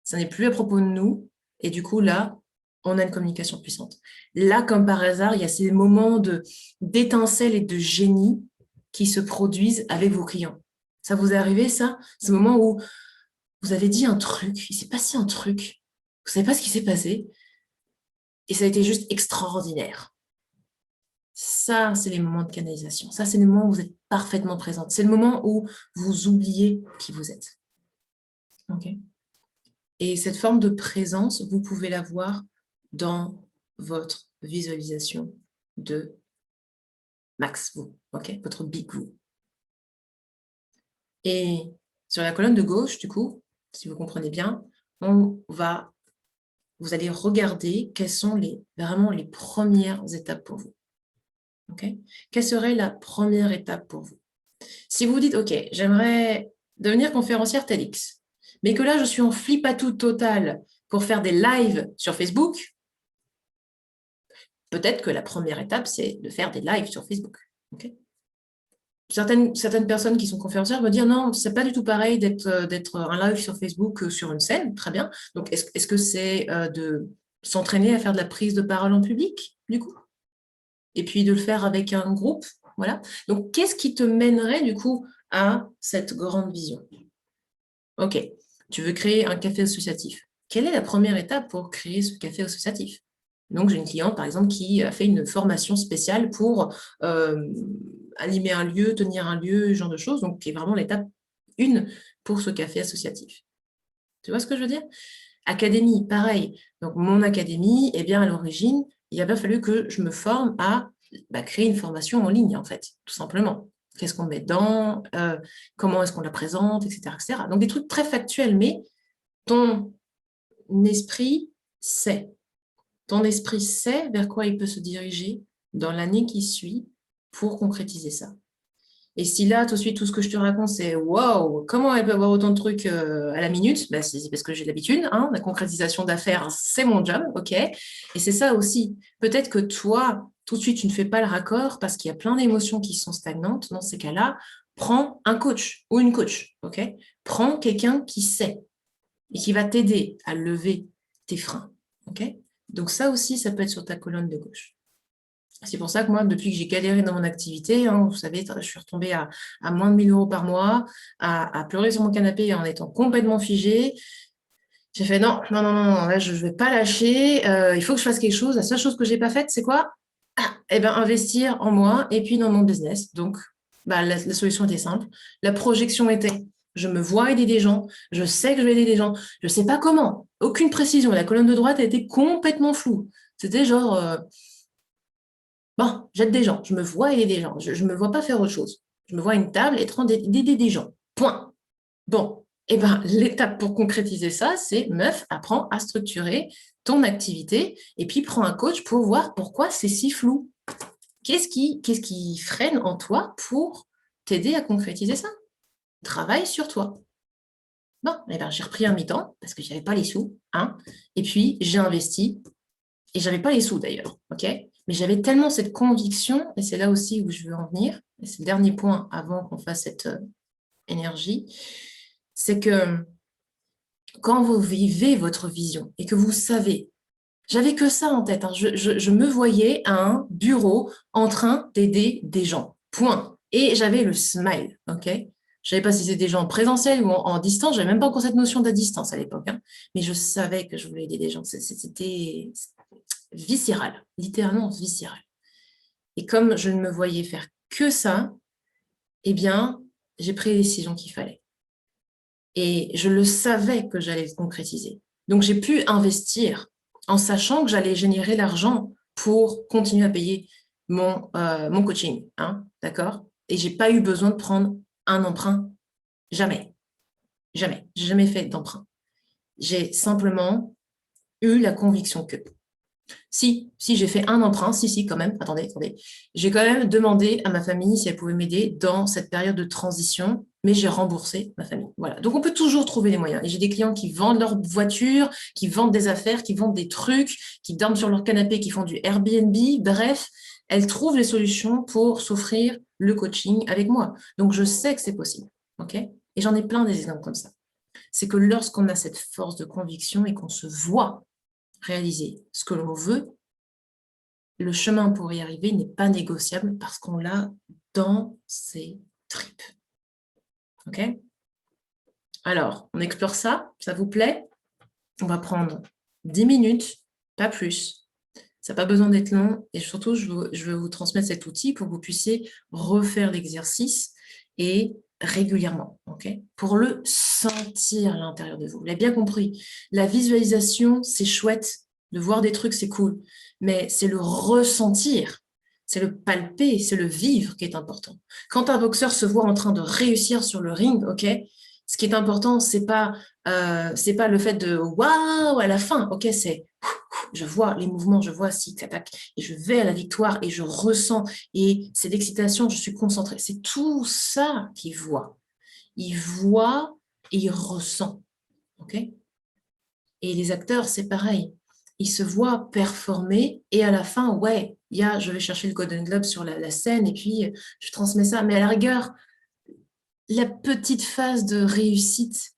Ça n'est plus à propos de nous. Et du coup, là, on a une communication puissante. Là, comme par hasard, il y a ces moments d'étincelles et de génie qui se produisent avec vos clients. Ça vous est arrivé, ça? Ce moment où vous avez dit un truc, il s'est passé un truc, vous ne savez pas ce qui s'est passé, et ça a été juste extraordinaire. Ça, c'est les moments de canalisation. Ça, c'est les moments où vous êtes parfaitement présente. C'est le moment où vous oubliez qui vous êtes. OK? Et cette forme de présence, vous pouvez l'avoir dans votre visualisation de max vous, OK? Votre big vous. Et sur la colonne de gauche, du coup, si vous comprenez bien, vous allez regarder quelles sont vraiment les premières étapes pour vous. ok? Quelle serait la première étape pour vous? Si vous dites, OK, j'aimerais devenir conférencière TEDx, mais que là, je suis en flipatout total pour faire des lives sur Facebook, peut-être que la première étape, c'est de faire des lives sur Facebook. Okay, certaines personnes qui sont conférencières me disent non, c'est pas du tout pareil d'être un live sur Facebook que sur une scène. Très bien. Donc, est-ce que c'est de s'entraîner à faire de la prise de parole en public, du coup? Et puis de le faire avec un groupe? Voilà. Donc, qu'est-ce qui te mènerait, du coup, à cette grande vision? OK, tu veux créer un café associatif. Quelle est la première étape pour créer ce café associatif? Donc, j'ai une cliente, par exemple, qui a fait une formation spéciale pour animer un lieu, tenir un lieu, ce genre de choses, donc qui est vraiment l'étape 1 pour ce café associatif. Tu vois ce que je veux dire? Académie, pareil. Donc, mon académie, eh bien, à l'origine, il a bien fallu que je me forme à créer une formation en ligne, en fait, tout simplement. Qu'est-ce qu'on met dedans, comment est-ce qu'on la présente, etc., etc. Donc, des trucs très factuels, mais ton esprit sait. Ton esprit sait vers quoi il peut se diriger dans l'année qui suit pour concrétiser ça. Et si là, tout de suite, tout ce que je te raconte, c'est waouh, comment elle peut avoir autant de trucs à la minute? Ben, c'est parce que j'ai l'habitude, hein, la concrétisation d'affaires, c'est mon job, ok? Et c'est ça aussi. Peut-être que toi, tout de suite, tu ne fais pas le raccord parce qu'il y a plein d'émotions qui sont stagnantes. Dans ces cas-là, prends un coach ou une coach, ok? Prends quelqu'un qui sait et qui va t'aider à lever tes freins, ok? Donc ça aussi, ça peut être sur ta colonne de gauche. C'est pour ça que moi, depuis que j'ai galéré dans mon activité, hein, vous savez, je suis retombée à moins de 1 000 € par mois, à pleurer sur mon canapé en étant complètement figée. J'ai fait non, non, non, non, non, là, je ne vais pas lâcher, il faut que je fasse quelque chose. La seule chose que je n'ai pas faite, c'est quoi? Eh ben, investir en moi et puis dans mon business. Donc, la solution était simple. La projection était, je me vois aider des gens, je sais que je vais aider des gens, je ne sais pas comment, aucune précision. La colonne de droite a été complètement floue. C'était genre, bon, j'aide des gens, je me vois aider des gens, je ne me vois pas faire autre chose. Je me vois à une table et train d'aider des gens. Point. Bon, eh ben, l'étape pour concrétiser ça, c'est meuf, apprends à structurer ton activité et puis prends un coach pour voir pourquoi c'est si flou. Qu'est-ce qui freine en toi pour t'aider à concrétiser ça? Travaille sur toi. Bon, eh ben, j'ai repris un mi-temps parce que j'avais pas les sous, hein, et puis j'ai investi et j'avais pas les sous d'ailleurs, ok? Mais j'avais tellement cette conviction, et c'est là aussi où je veux en venir, et c'est le dernier point avant qu'on fasse cette énergie, c'est que quand vous vivez votre vision et que vous savez, j'avais que ça en tête, hein, je me voyais à un bureau en train d'aider des gens, point. Et j'avais le smile, ok? Je ne savais pas si c'était des gens en présentiel ou en distance, je n'avais même pas encore cette notion de distance à l'époque, hein, mais je savais que je voulais aider des gens, c'était viscéral, littéralement viscéral. Et comme je ne me voyais faire que ça, eh bien, j'ai pris les décisions qu'il fallait. Et je le savais que j'allais le concrétiser. Donc, j'ai pu investir en sachant que j'allais générer l'argent pour continuer à payer mon coaching. Hein, d'accord? Et je n'ai pas eu besoin de prendre un emprunt. Jamais. Jamais. Je n'ai jamais fait d'emprunt. J'ai simplement eu la conviction que si, j'ai fait un emprunt, si, quand même, attendez. J'ai quand même demandé à ma famille si elle pouvait m'aider dans cette période de transition, mais j'ai remboursé ma famille. Voilà. Donc, on peut toujours trouver des moyens. Et j'ai des clients qui vendent leur voiture, qui vendent des affaires, qui vendent des trucs, qui dorment sur leur canapé, qui font du Airbnb. Bref, elles trouvent les solutions pour s'offrir le coaching avec moi. Donc, je sais que c'est possible. OK? Et j'en ai plein des exemples comme ça. C'est que lorsqu'on a cette force de conviction et qu'on se voit réaliser ce que l'on veut, le chemin pour y arriver n'est pas négociable parce qu'on l'a dans ses tripes. OK? Alors, on explore ça, ça vous plaît? On va prendre 10 minutes, pas plus. Ça n'a pas besoin d'être long et surtout, je veux vous transmettre cet outil pour que vous puissiez refaire l'exercice et régulièrement, ok? Pour le sentir à l'intérieur de vous. Vous l'avez bien compris. La visualisation, c'est chouette. De voir des trucs, c'est cool. Mais c'est le ressentir, c'est le palper, c'est le vivre qui est important. Quand un boxeur se voit en train de réussir sur le ring, ok? Ce qui est important, c'est pas le fait de waouh à la fin, ok? C'est je vois les mouvements, je vois si tac, et je vais à la victoire et je ressens, et c'est l'excitation, je suis concentrée. C'est tout ça qu'il voit. Il voit et il ressent. Ok? Et les acteurs, c'est pareil. Ils se voient performer et à la fin, ouais, je vais chercher le Golden Globe sur la scène et puis je transmets ça. Mais à la rigueur, la petite phase de réussite,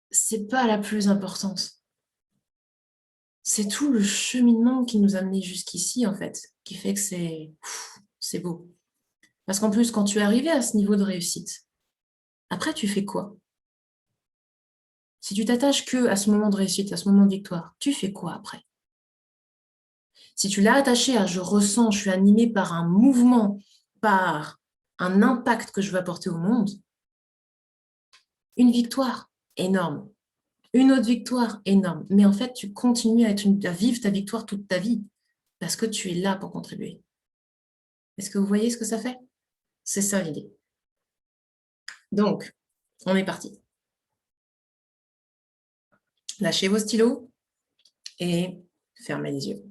c'est pas la plus importante. C'est tout le cheminement qui nous a menés jusqu'ici, en fait, qui fait que c'est beau. Parce qu'en plus, quand tu es arrivé à ce niveau de réussite, après, tu fais quoi? Si tu t'attaches que à ce moment de réussite, à ce moment de victoire, tu fais quoi après? Si tu l'as attaché à je ressens, je suis animé par un mouvement, par un impact que je veux apporter au monde, une victoire énorme, une autre victoire énorme. Mais en fait, tu continues à vivre ta victoire toute ta vie parce que tu es là pour contribuer. Est-ce que vous voyez ce que ça fait? C'est ça l'idée. Donc, on est parti. Lâchez vos stylos et fermez les yeux.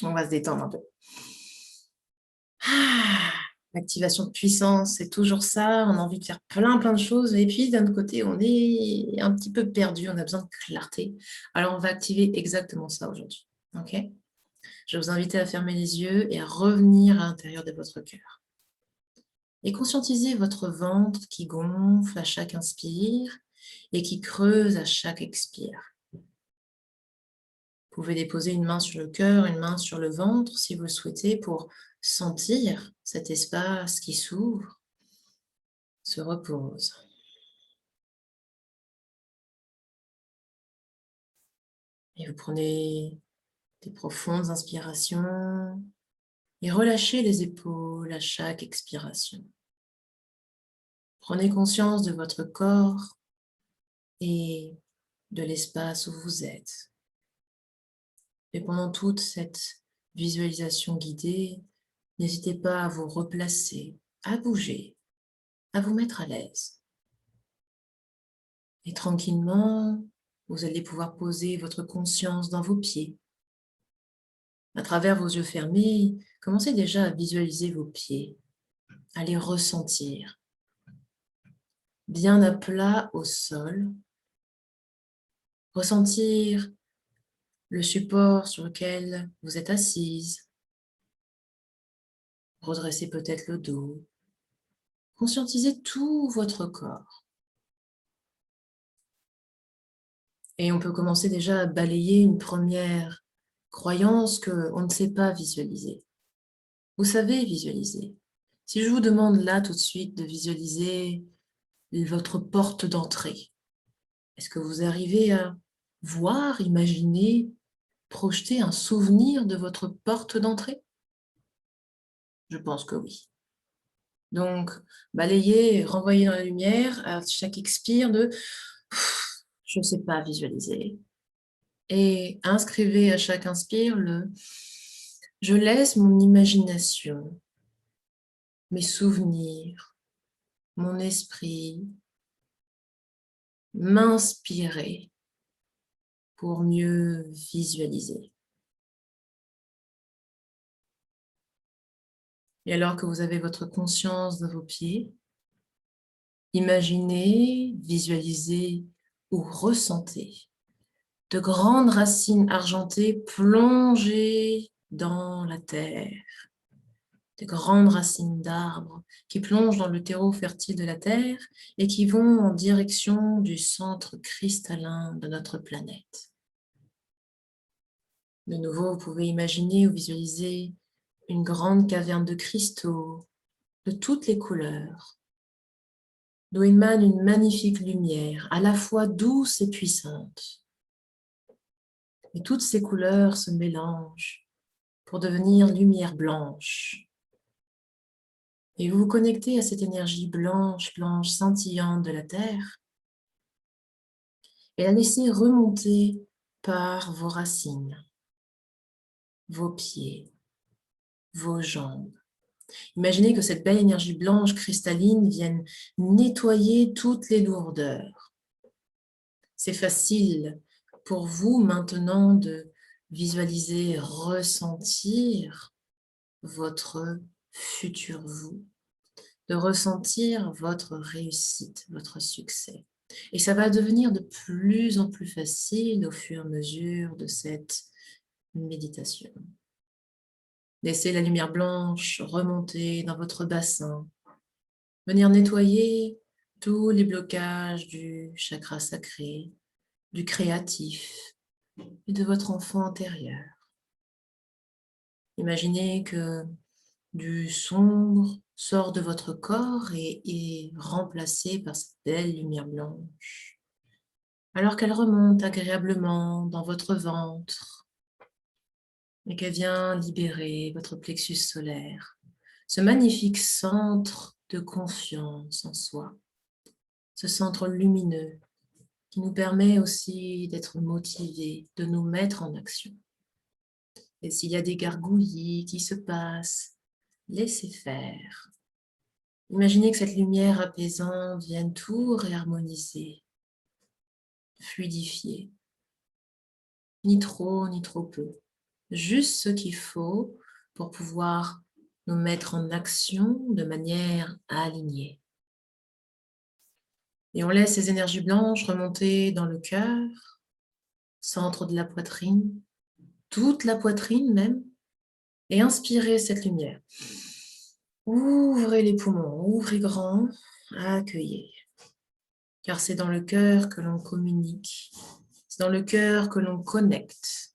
On va se détendre un peu. L'activation de puissance, c'est toujours ça. On a envie de faire plein de choses. Et puis, d'un autre côté, on est un petit peu perdu. On a besoin de clarté. Alors, on va activer exactement ça aujourd'hui. OK? Je vais vous inviter à fermer les yeux et à revenir à l'intérieur de votre cœur. Et conscientisez votre ventre qui gonfle à chaque inspire et qui creuse à chaque expire. Vous pouvez déposer une main sur le cœur, une main sur le ventre si vous le souhaitez pour sentir cet espace qui s'ouvre, se repose. Et vous prenez des profondes inspirations et relâchez les épaules à chaque expiration. Prenez conscience de votre corps et de l'espace où vous êtes. Et pendant toute cette visualisation guidée, n'hésitez pas à vous replacer, à bouger, à vous mettre à l'aise. Et tranquillement, vous allez pouvoir poser votre conscience dans vos pieds. À travers vos yeux fermés, commencez déjà à visualiser vos pieds, à les ressentir. Bien à plat au sol. Ressentir le support sur lequel vous êtes assise. Redressez peut-être le dos. Conscientisez tout votre corps. Et on peut commencer déjà à balayer une première croyance qu'on ne sait pas visualiser. Vous savez visualiser. Si je vous demande là tout de suite de visualiser votre porte d'entrée, est-ce que vous arrivez à voir, imaginer, projeter un souvenir de votre porte d'entrée? Je pense que oui. Donc, balayez, renvoyez dans la lumière à chaque expire de je ne sais pas visualiser. Et inscrivez à chaque inspire le je laisse mon imagination, mes souvenirs, mon esprit m'inspirer pour mieux visualiser. Et alors que vous avez votre conscience de vos pieds, imaginez, visualisez ou ressentez de grandes racines argentées plongées dans la terre, de grandes racines d'arbres qui plongent dans le terreau fertile de la terre et qui vont en direction du centre cristallin de notre planète. De nouveau, vous pouvez imaginer ou visualiser une grande caverne de cristaux de toutes les couleurs, d'où émane une magnifique lumière, à la fois douce et puissante. Et toutes ces couleurs se mélangent pour devenir lumière blanche. Et vous vous connectez à cette énergie blanche, scintillante de la Terre et la laissez remonter par vos racines, vos pieds, vos jambes. Imaginez que cette belle énergie blanche cristalline vienne nettoyer toutes les lourdeurs. C'est facile pour vous maintenant de visualiser, ressentir votre futur vous, de ressentir votre réussite, votre succès. Et ça va devenir de plus en plus facile au fur et à mesure de cette méditation. Laissez la lumière blanche remonter dans votre bassin, venir nettoyer tous les blocages du chakra sacré, du créatif et de votre enfant intérieur. Imaginez que du sombre sort de votre corps et est remplacé par cette belle lumière blanche, alors qu'elle remonte agréablement dans votre ventre et qu'elle vient libérer votre plexus solaire, ce magnifique centre de confiance en soi, ce centre lumineux qui nous permet aussi d'être motivés, de nous mettre en action. Et s'il y a des gargouillis qui se passent, laissez faire. Imaginez que cette lumière apaisante vienne tout réharmoniser, fluidifier. Ni trop, ni trop peu. Juste ce qu'il faut pour pouvoir nous mettre en action de manière alignée. Et on laisse ces énergies blanches remonter dans le cœur, centre de la poitrine, toute la poitrine même, et inspirez cette lumière. Ouvrez les poumons, ouvrez grand, accueillez. Car c'est dans le cœur que l'on communique, c'est dans le cœur que l'on connecte,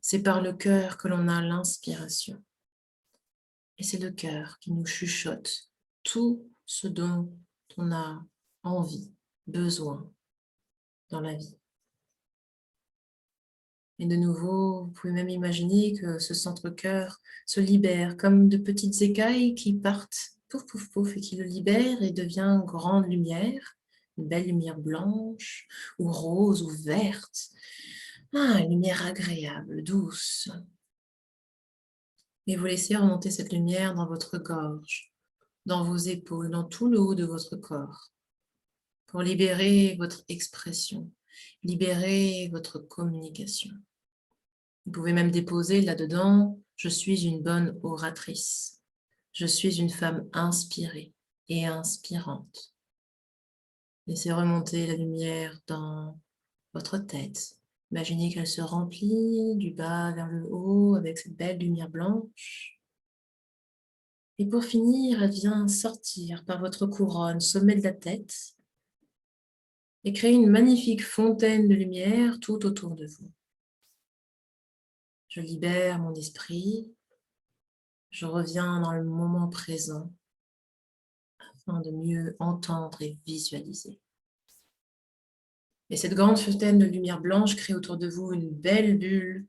c'est par le cœur que l'on a l'inspiration. Et c'est le cœur qui nous chuchote tout ce dont on a envie, besoin dans la vie. Et de nouveau, vous pouvez même imaginer que ce centre-cœur se libère comme de petites écailles qui partent, pouf, pouf, pouf, et qui le libèrent et devient grande lumière, une belle lumière blanche, ou rose, ou verte. Ah, une lumière agréable, douce. Et vous laissez remonter cette lumière dans votre gorge, dans vos épaules, dans tout le haut de votre corps, pour libérer votre expression, libérer votre communication. Vous pouvez même déposer là-dedans « Je suis une bonne oratrice. Je suis une femme inspirée et inspirante. » Laissez remonter la lumière dans votre tête. Imaginez qu'elle se remplit du bas vers le haut avec cette belle lumière blanche. Et pour finir, elle vient sortir par votre couronne, sommet de la tête, et créer une magnifique fontaine de lumière tout autour de vous. Je libère mon esprit, je reviens dans le moment présent afin de mieux entendre et visualiser. Et cette grande fontaine de lumière blanche crée autour de vous une belle bulle,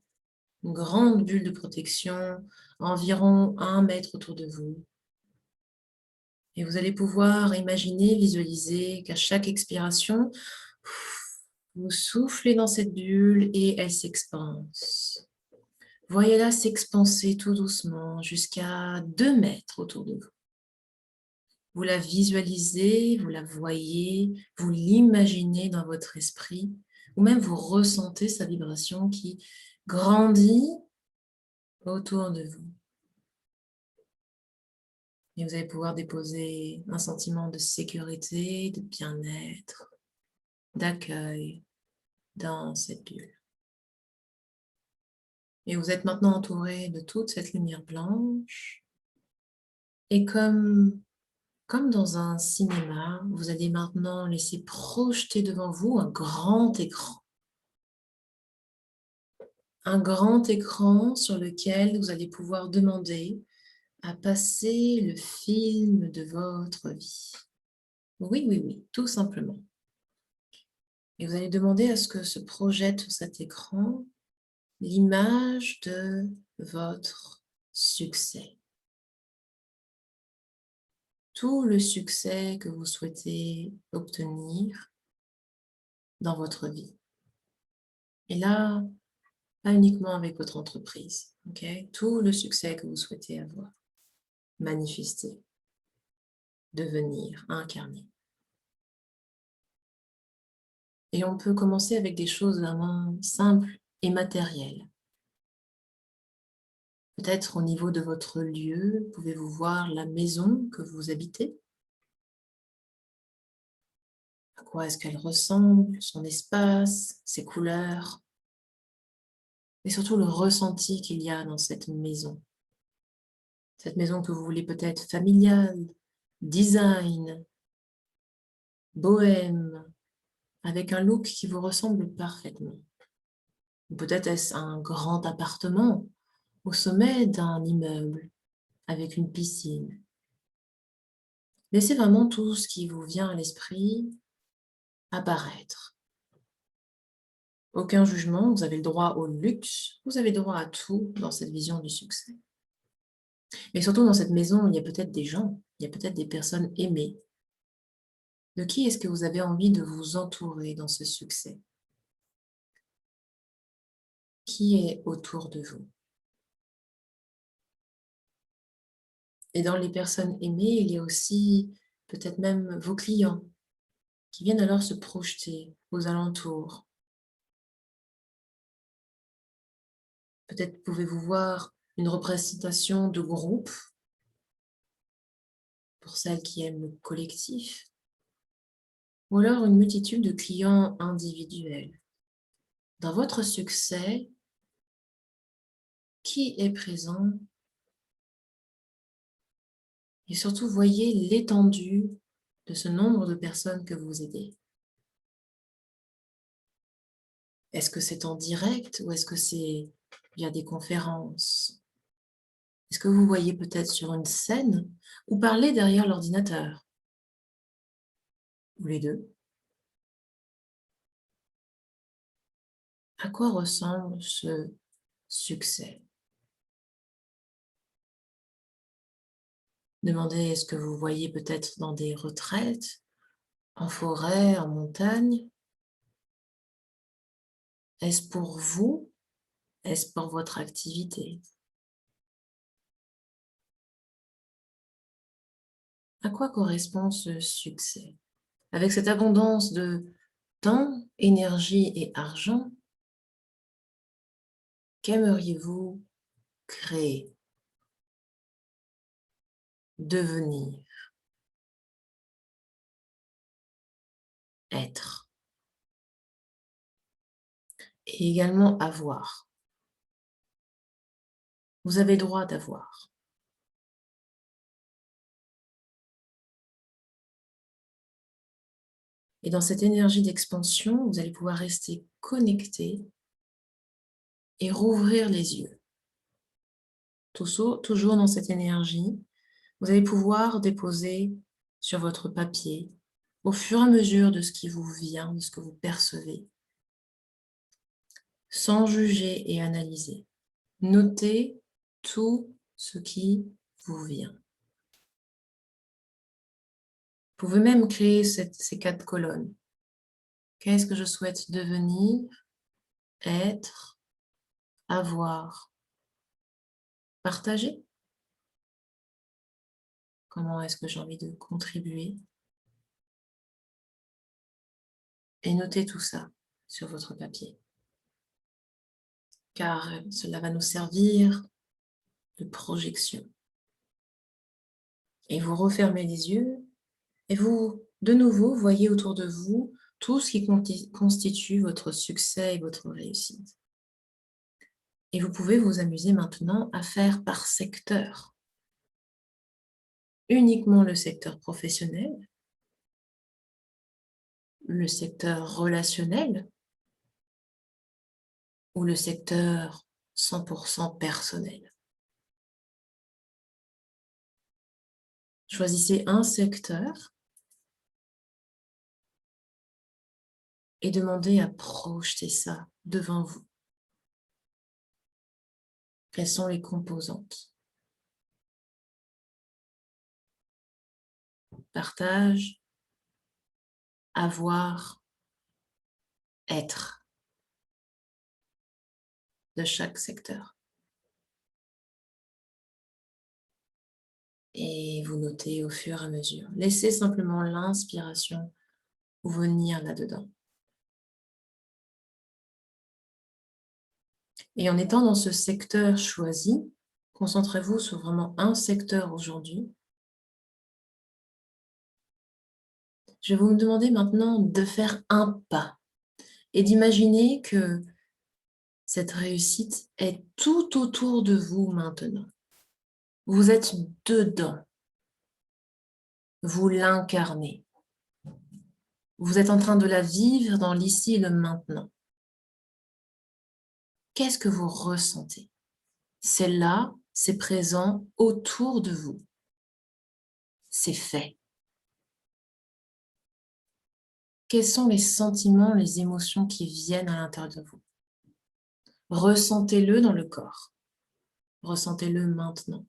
une grande bulle de protection, environ 1 mètre autour de vous. Et vous allez pouvoir imaginer, visualiser qu'à chaque expiration, vous soufflez dans cette bulle et elle s'expanse. Voyez-la s'expanser tout doucement jusqu'à 2 mètres autour de vous. Vous la visualisez, vous la voyez, vous l'imaginez dans votre esprit, ou même vous ressentez sa vibration qui grandit autour de vous. Et vous allez pouvoir déposer un sentiment de sécurité, de bien-être, d'accueil dans cette bulle. Et vous êtes maintenant entouré de toute cette lumière blanche. Et comme dans un cinéma, vous allez maintenant laisser projeter devant vous un grand écran. Un grand écran sur lequel vous allez pouvoir demander à passer le film de votre vie. Oui, oui, oui, tout simplement. Et vous allez demander à ce que se projette sur cet écran l'image de votre succès. Tout le succès que vous souhaitez obtenir dans votre vie. Et là, pas uniquement avec votre entreprise, ok? Tout le succès que vous souhaitez avoir, manifester, devenir, incarner. Et on peut commencer avec des choses vraiment simples et matérielles. Peut-être au niveau de votre lieu, pouvez-vous voir la maison que vous habitez? À quoi est-ce qu'elle ressemble, son espace, ses couleurs, et surtout le ressenti qu'il y a dans cette maison. Cette maison que vous voulez peut-être familiale, design, bohème, avec un look qui vous ressemble parfaitement. Ou peut-être est-ce un grand appartement au sommet d'un immeuble avec une piscine. Laissez vraiment tout ce qui vous vient à l'esprit apparaître. Aucun jugement, vous avez le droit au luxe, vous avez le droit à tout dans cette vision du succès. Mais surtout dans cette maison, il y a peut-être des gens, il y a peut-être des personnes aimées. De qui est-ce que vous avez envie de vous entourer dans ce succès? Qui est autour de vous? Et dans les personnes aimées, il y a aussi peut-être même vos clients qui viennent alors se projeter aux alentours. Peut-être pouvez-vous voir une représentation de groupe pour celles qui aiment le collectif, ou alors une multitude de clients individuels. Dans votre succès, qui est présent? Et surtout, voyez l'étendue de ce nombre de personnes que vous aidez. Est-ce que c'est en direct ou est-ce que c'est via des conférences? Est-ce que vous voyez peut-être sur une scène ou parlez derrière l'ordinateur? Ou les deux? À quoi ressemble ce succès? Demandez, est-ce que vous voyez peut-être dans des retraites, en forêt, en montagne? Est-ce pour vous? Est-ce pour votre activité? À quoi correspond ce succès? Avec cette abondance de temps, énergie et argent, qu'aimeriez-vous créer, devenir, être et également avoir? Vous avez droit d'avoir. Et dans cette énergie d'expansion, vous allez pouvoir rester connecté et rouvrir les yeux. Toujours dans cette énergie, vous allez pouvoir déposer sur votre papier, au fur et à mesure de ce qui vous vient, de ce que vous percevez, sans juger et analyser. Notez tout ce qui vous vient. Vous pouvez même créer ces 4 colonnes. Qu'est-ce que je souhaite devenir, être, avoir, partager? Comment est-ce que j'ai envie de contribuer? Et notez tout ça sur votre papier, car cela va nous servir de projection. Et vous refermez les yeux et vous, de nouveau, voyez autour de vous tout ce qui constitue votre succès et votre réussite. Et vous pouvez vous amuser maintenant à faire par secteur. Uniquement le secteur professionnel, le secteur relationnel ou le secteur 100% personnel. Choisissez un secteur et demandez à projeter ça devant vous. Quelles sont les composantes? Partage, avoir, être de chaque secteur. Et vous notez au fur et à mesure. Laissez simplement l'inspiration venir là-dedans. Et en étant dans ce secteur choisi, concentrez-vous sur vraiment un secteur aujourd'hui. Je vais vous demander maintenant de faire un pas et d'imaginer que cette réussite est tout autour de vous maintenant. Vous êtes dedans. Vous l'incarnez. Vous êtes en train de la vivre dans l'ici et le maintenant. Qu'est-ce que vous ressentez? C'est là, c'est présent autour de vous. C'est fait. Quels sont les sentiments, les émotions qui viennent à l'intérieur de vous? Ressentez-le dans le corps. Ressentez-le maintenant.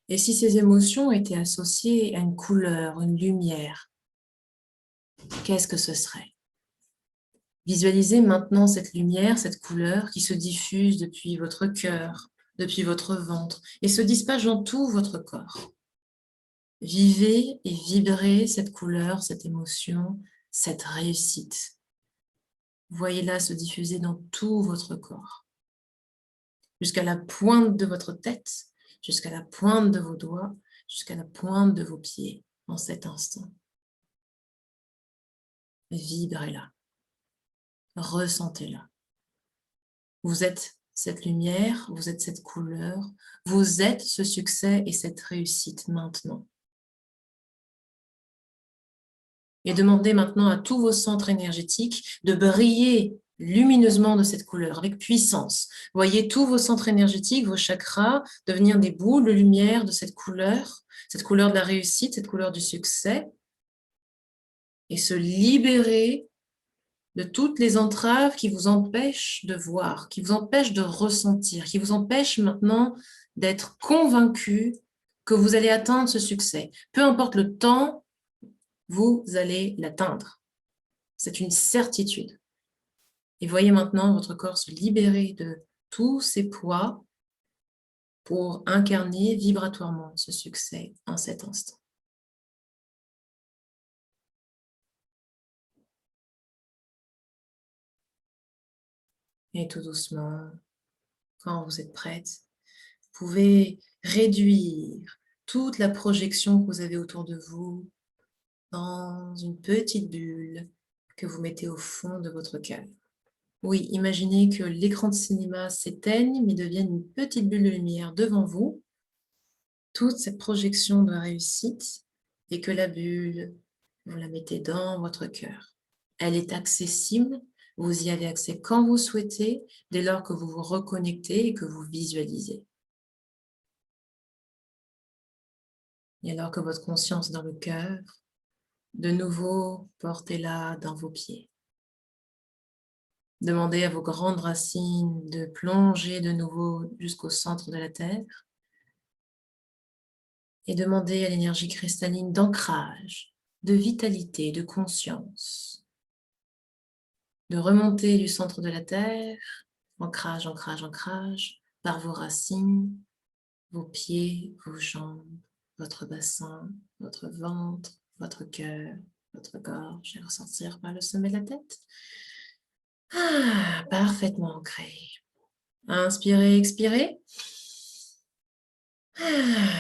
Et si ces émotions étaient associées à une couleur, une lumière, qu'est-ce que ce serait? Visualisez maintenant cette lumière, cette couleur qui se diffuse depuis votre cœur, depuis votre ventre et se disperse dans tout votre corps. Vivez et vibrez cette couleur, cette émotion, cette réussite. Voyez-la se diffuser dans tout votre corps, jusqu'à la pointe de votre tête, jusqu'à la pointe de vos doigts, jusqu'à la pointe de vos pieds en cet instant. Vibrez-la, ressentez-la. Vous êtes cette lumière, vous êtes cette couleur, vous êtes ce succès et cette réussite maintenant. Et demandez maintenant à tous vos centres énergétiques de briller lumineusement de cette couleur, avec puissance. Voyez tous vos centres énergétiques, vos chakras, devenir des boules de lumière de cette couleur de la réussite, cette couleur du succès, et se libérer de toutes les entraves qui vous empêchent de voir, qui vous empêchent de ressentir, qui vous empêchent maintenant d'être convaincu que vous allez atteindre ce succès. Peu importe le temps, vous allez l'atteindre. C'est une certitude. Et voyez maintenant votre corps se libérer de tous ses poids pour incarner vibratoirement ce succès en cet instant. Et tout doucement, quand vous êtes prête, vous pouvez réduire toute la projection que vous avez autour de vous dans une petite bulle que vous mettez au fond de votre cœur. Oui, imaginez que l'écran de cinéma s'éteigne, mais devienne une petite bulle de lumière devant vous, toute cette projection de réussite, et que la bulle, vous la mettez dans votre cœur. Elle est accessible, vous y avez accès quand vous souhaitez, dès lors que vous vous reconnectez et que vous visualisez. Et alors que votre conscience est dans le cœur, de nouveau, portez-la dans vos pieds. Demandez à vos grandes racines de plonger de nouveau jusqu'au centre de la Terre. Et demandez à l'énergie cristalline d'ancrage, de vitalité, de conscience, de remonter du centre de la Terre, ancrage, ancrage, ancrage, par vos racines, vos pieds, vos jambes, votre bassin, votre ventre, votre cœur, votre gorge, et ressortir par le sommet de la tête. Ah, parfaitement ancré. Inspirez, expirez. Ah.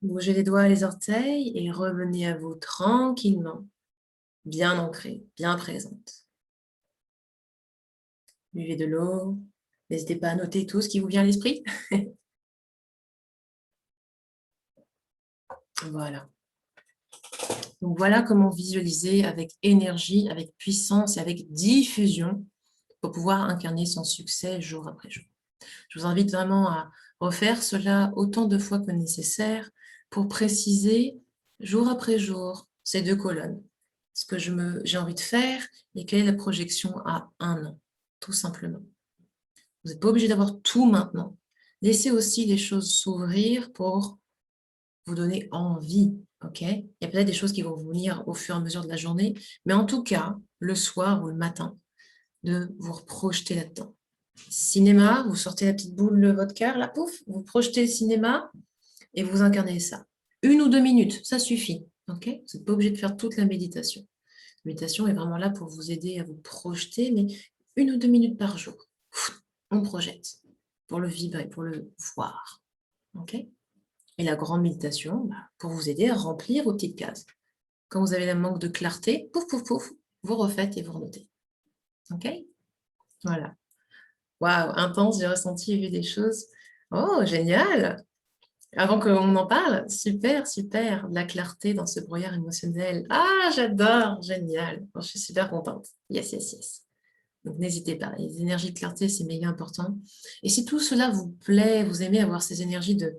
Bougez les doigts et les orteils et revenez à vous tranquillement, bien ancré, bien présente. Buvez de l'eau. N'hésitez pas à noter tout ce qui vous vient à l'esprit. Voilà. Donc voilà comment visualiser avec énergie, avec puissance et avec diffusion pour pouvoir incarner son succès jour après jour. Je vous invite vraiment à refaire cela autant de fois que nécessaire pour préciser jour après jour ces deux colonnes. Ce que j'ai envie de faire et quelle est la projection à 1 an, tout simplement. Vous n'êtes pas obligé d'avoir tout maintenant. Laissez aussi les choses s'ouvrir pour vous donner envie. Ok, il y a peut-être des choses qui vont venir au fur et à mesure de la journée, mais en tout cas, le soir ou le matin, de vous projeter là-dedans. Cinéma, vous sortez la petite boule de votre cœur, là, pouf, vous projetez le cinéma et vous incarnez ça. 1 ou 2 minutes, ça suffit. Ok, vous n'êtes pas obligé de faire toute la méditation. Méditation est vraiment là pour vous aider à vous projeter, mais 1 ou 2 minutes par jour. On projette pour le vibrer, pour le voir. OK? Et la grande méditation, pour vous aider à remplir vos petites cases. Quand vous avez un manque de clarté, pouf, pouf, pouf, vous refaites et vous renotez. OK? Voilà. Waouh, intense, j'ai ressenti et vu des choses. Oh, génial! Avant qu'on en parle, super, super, de la clarté dans ce brouillard émotionnel. Ah, j'adore, génial. Bon, je suis super contente. Yes, yes, yes. Donc, n'hésitez pas. Les énergies de clarté, c'est méga important. Et si tout cela vous plaît, vous aimez avoir ces énergies de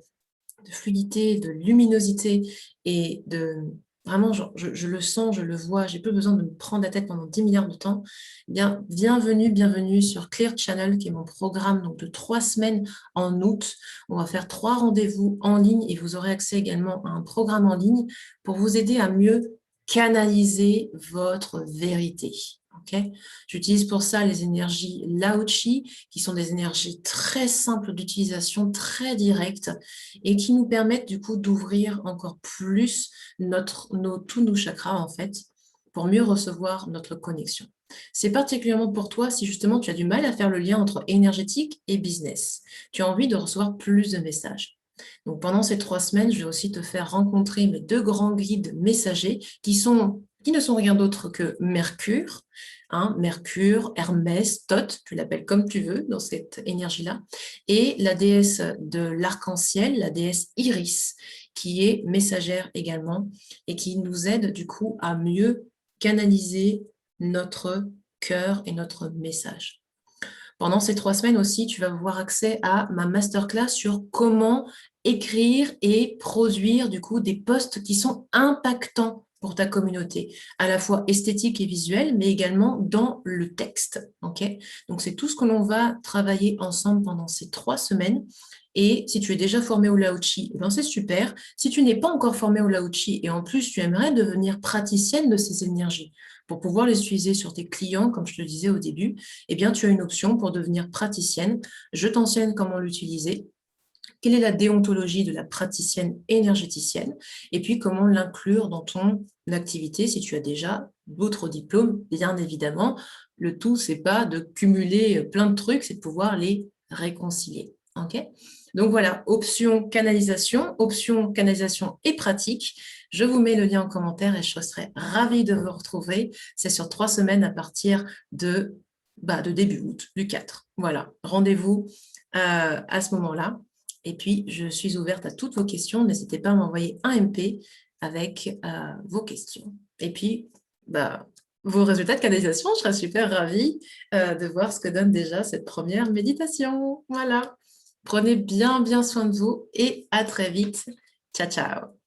fluidité, de luminosité et de vraiment, je le sens, je le vois, j'ai plus besoin de me prendre la tête pendant 10 milliards de temps. Eh bien, bienvenue, bienvenue sur Clear Channel, qui est mon programme donc, de 3 semaines en août. On va faire 3 rendez-vous en ligne et vous aurez accès également à un programme en ligne pour vous aider à mieux canaliser votre vérité. Okay. J'utilise pour ça les énergies Lao Chi, qui sont des énergies très simples d'utilisation, très directes, et qui nous permettent du coup d'ouvrir encore plus tous nos chakras en fait, pour mieux recevoir notre connexion. C'est particulièrement pour toi si justement tu as du mal à faire le lien entre énergétique et business. Tu as envie de recevoir plus de messages. Donc pendant ces 3 semaines, je vais aussi te faire rencontrer mes 2 grands guides messagers qui ne sont rien d'autre que Mercure, Mercure, Hermès, Thoth, tu l'appelles comme tu veux dans cette énergie-là, et la déesse de l'arc-en-ciel, la déesse Iris, qui est messagère également et qui nous aide du coup à mieux canaliser notre cœur et notre message. Pendant ces 3 semaines aussi, tu vas avoir accès à ma masterclass sur comment écrire et produire du coup des posts qui sont impactants pour ta communauté, à la fois esthétique et visuelle, mais également dans le texte. Okay, donc, c'est tout ce que l'on va travailler ensemble pendant ces 3 semaines. Et si tu es déjà formé au Lao Chi, c'est super. Si tu n'es pas encore formé au Lao Chi et en plus tu aimerais devenir praticienne de ces énergies pour pouvoir les utiliser sur tes clients, comme je te le disais au début, eh bien, tu as une option pour devenir praticienne. Je t'enseigne comment l'utiliser. Quelle est la déontologie de la praticienne énergéticienne et puis comment l'inclure dans ton activité si tu as déjà d'autres diplômes, bien évidemment. Le tout, c'est pas de cumuler plein de trucs, c'est de pouvoir les réconcilier. OK? Donc voilà, option canalisation et pratique. Je vous mets le lien en commentaire et je serai ravie de vous retrouver. C'est sur 3 semaines à partir de début août, du 4. Voilà, rendez-vous à ce moment-là. Et puis, je suis ouverte à toutes vos questions. N'hésitez pas à m'envoyer un MP avec vos questions. Et puis, vos résultats de canalisation, je serais super ravie de voir ce que donne déjà cette première méditation. Voilà. Prenez bien, bien soin de vous et à très vite. Ciao, ciao.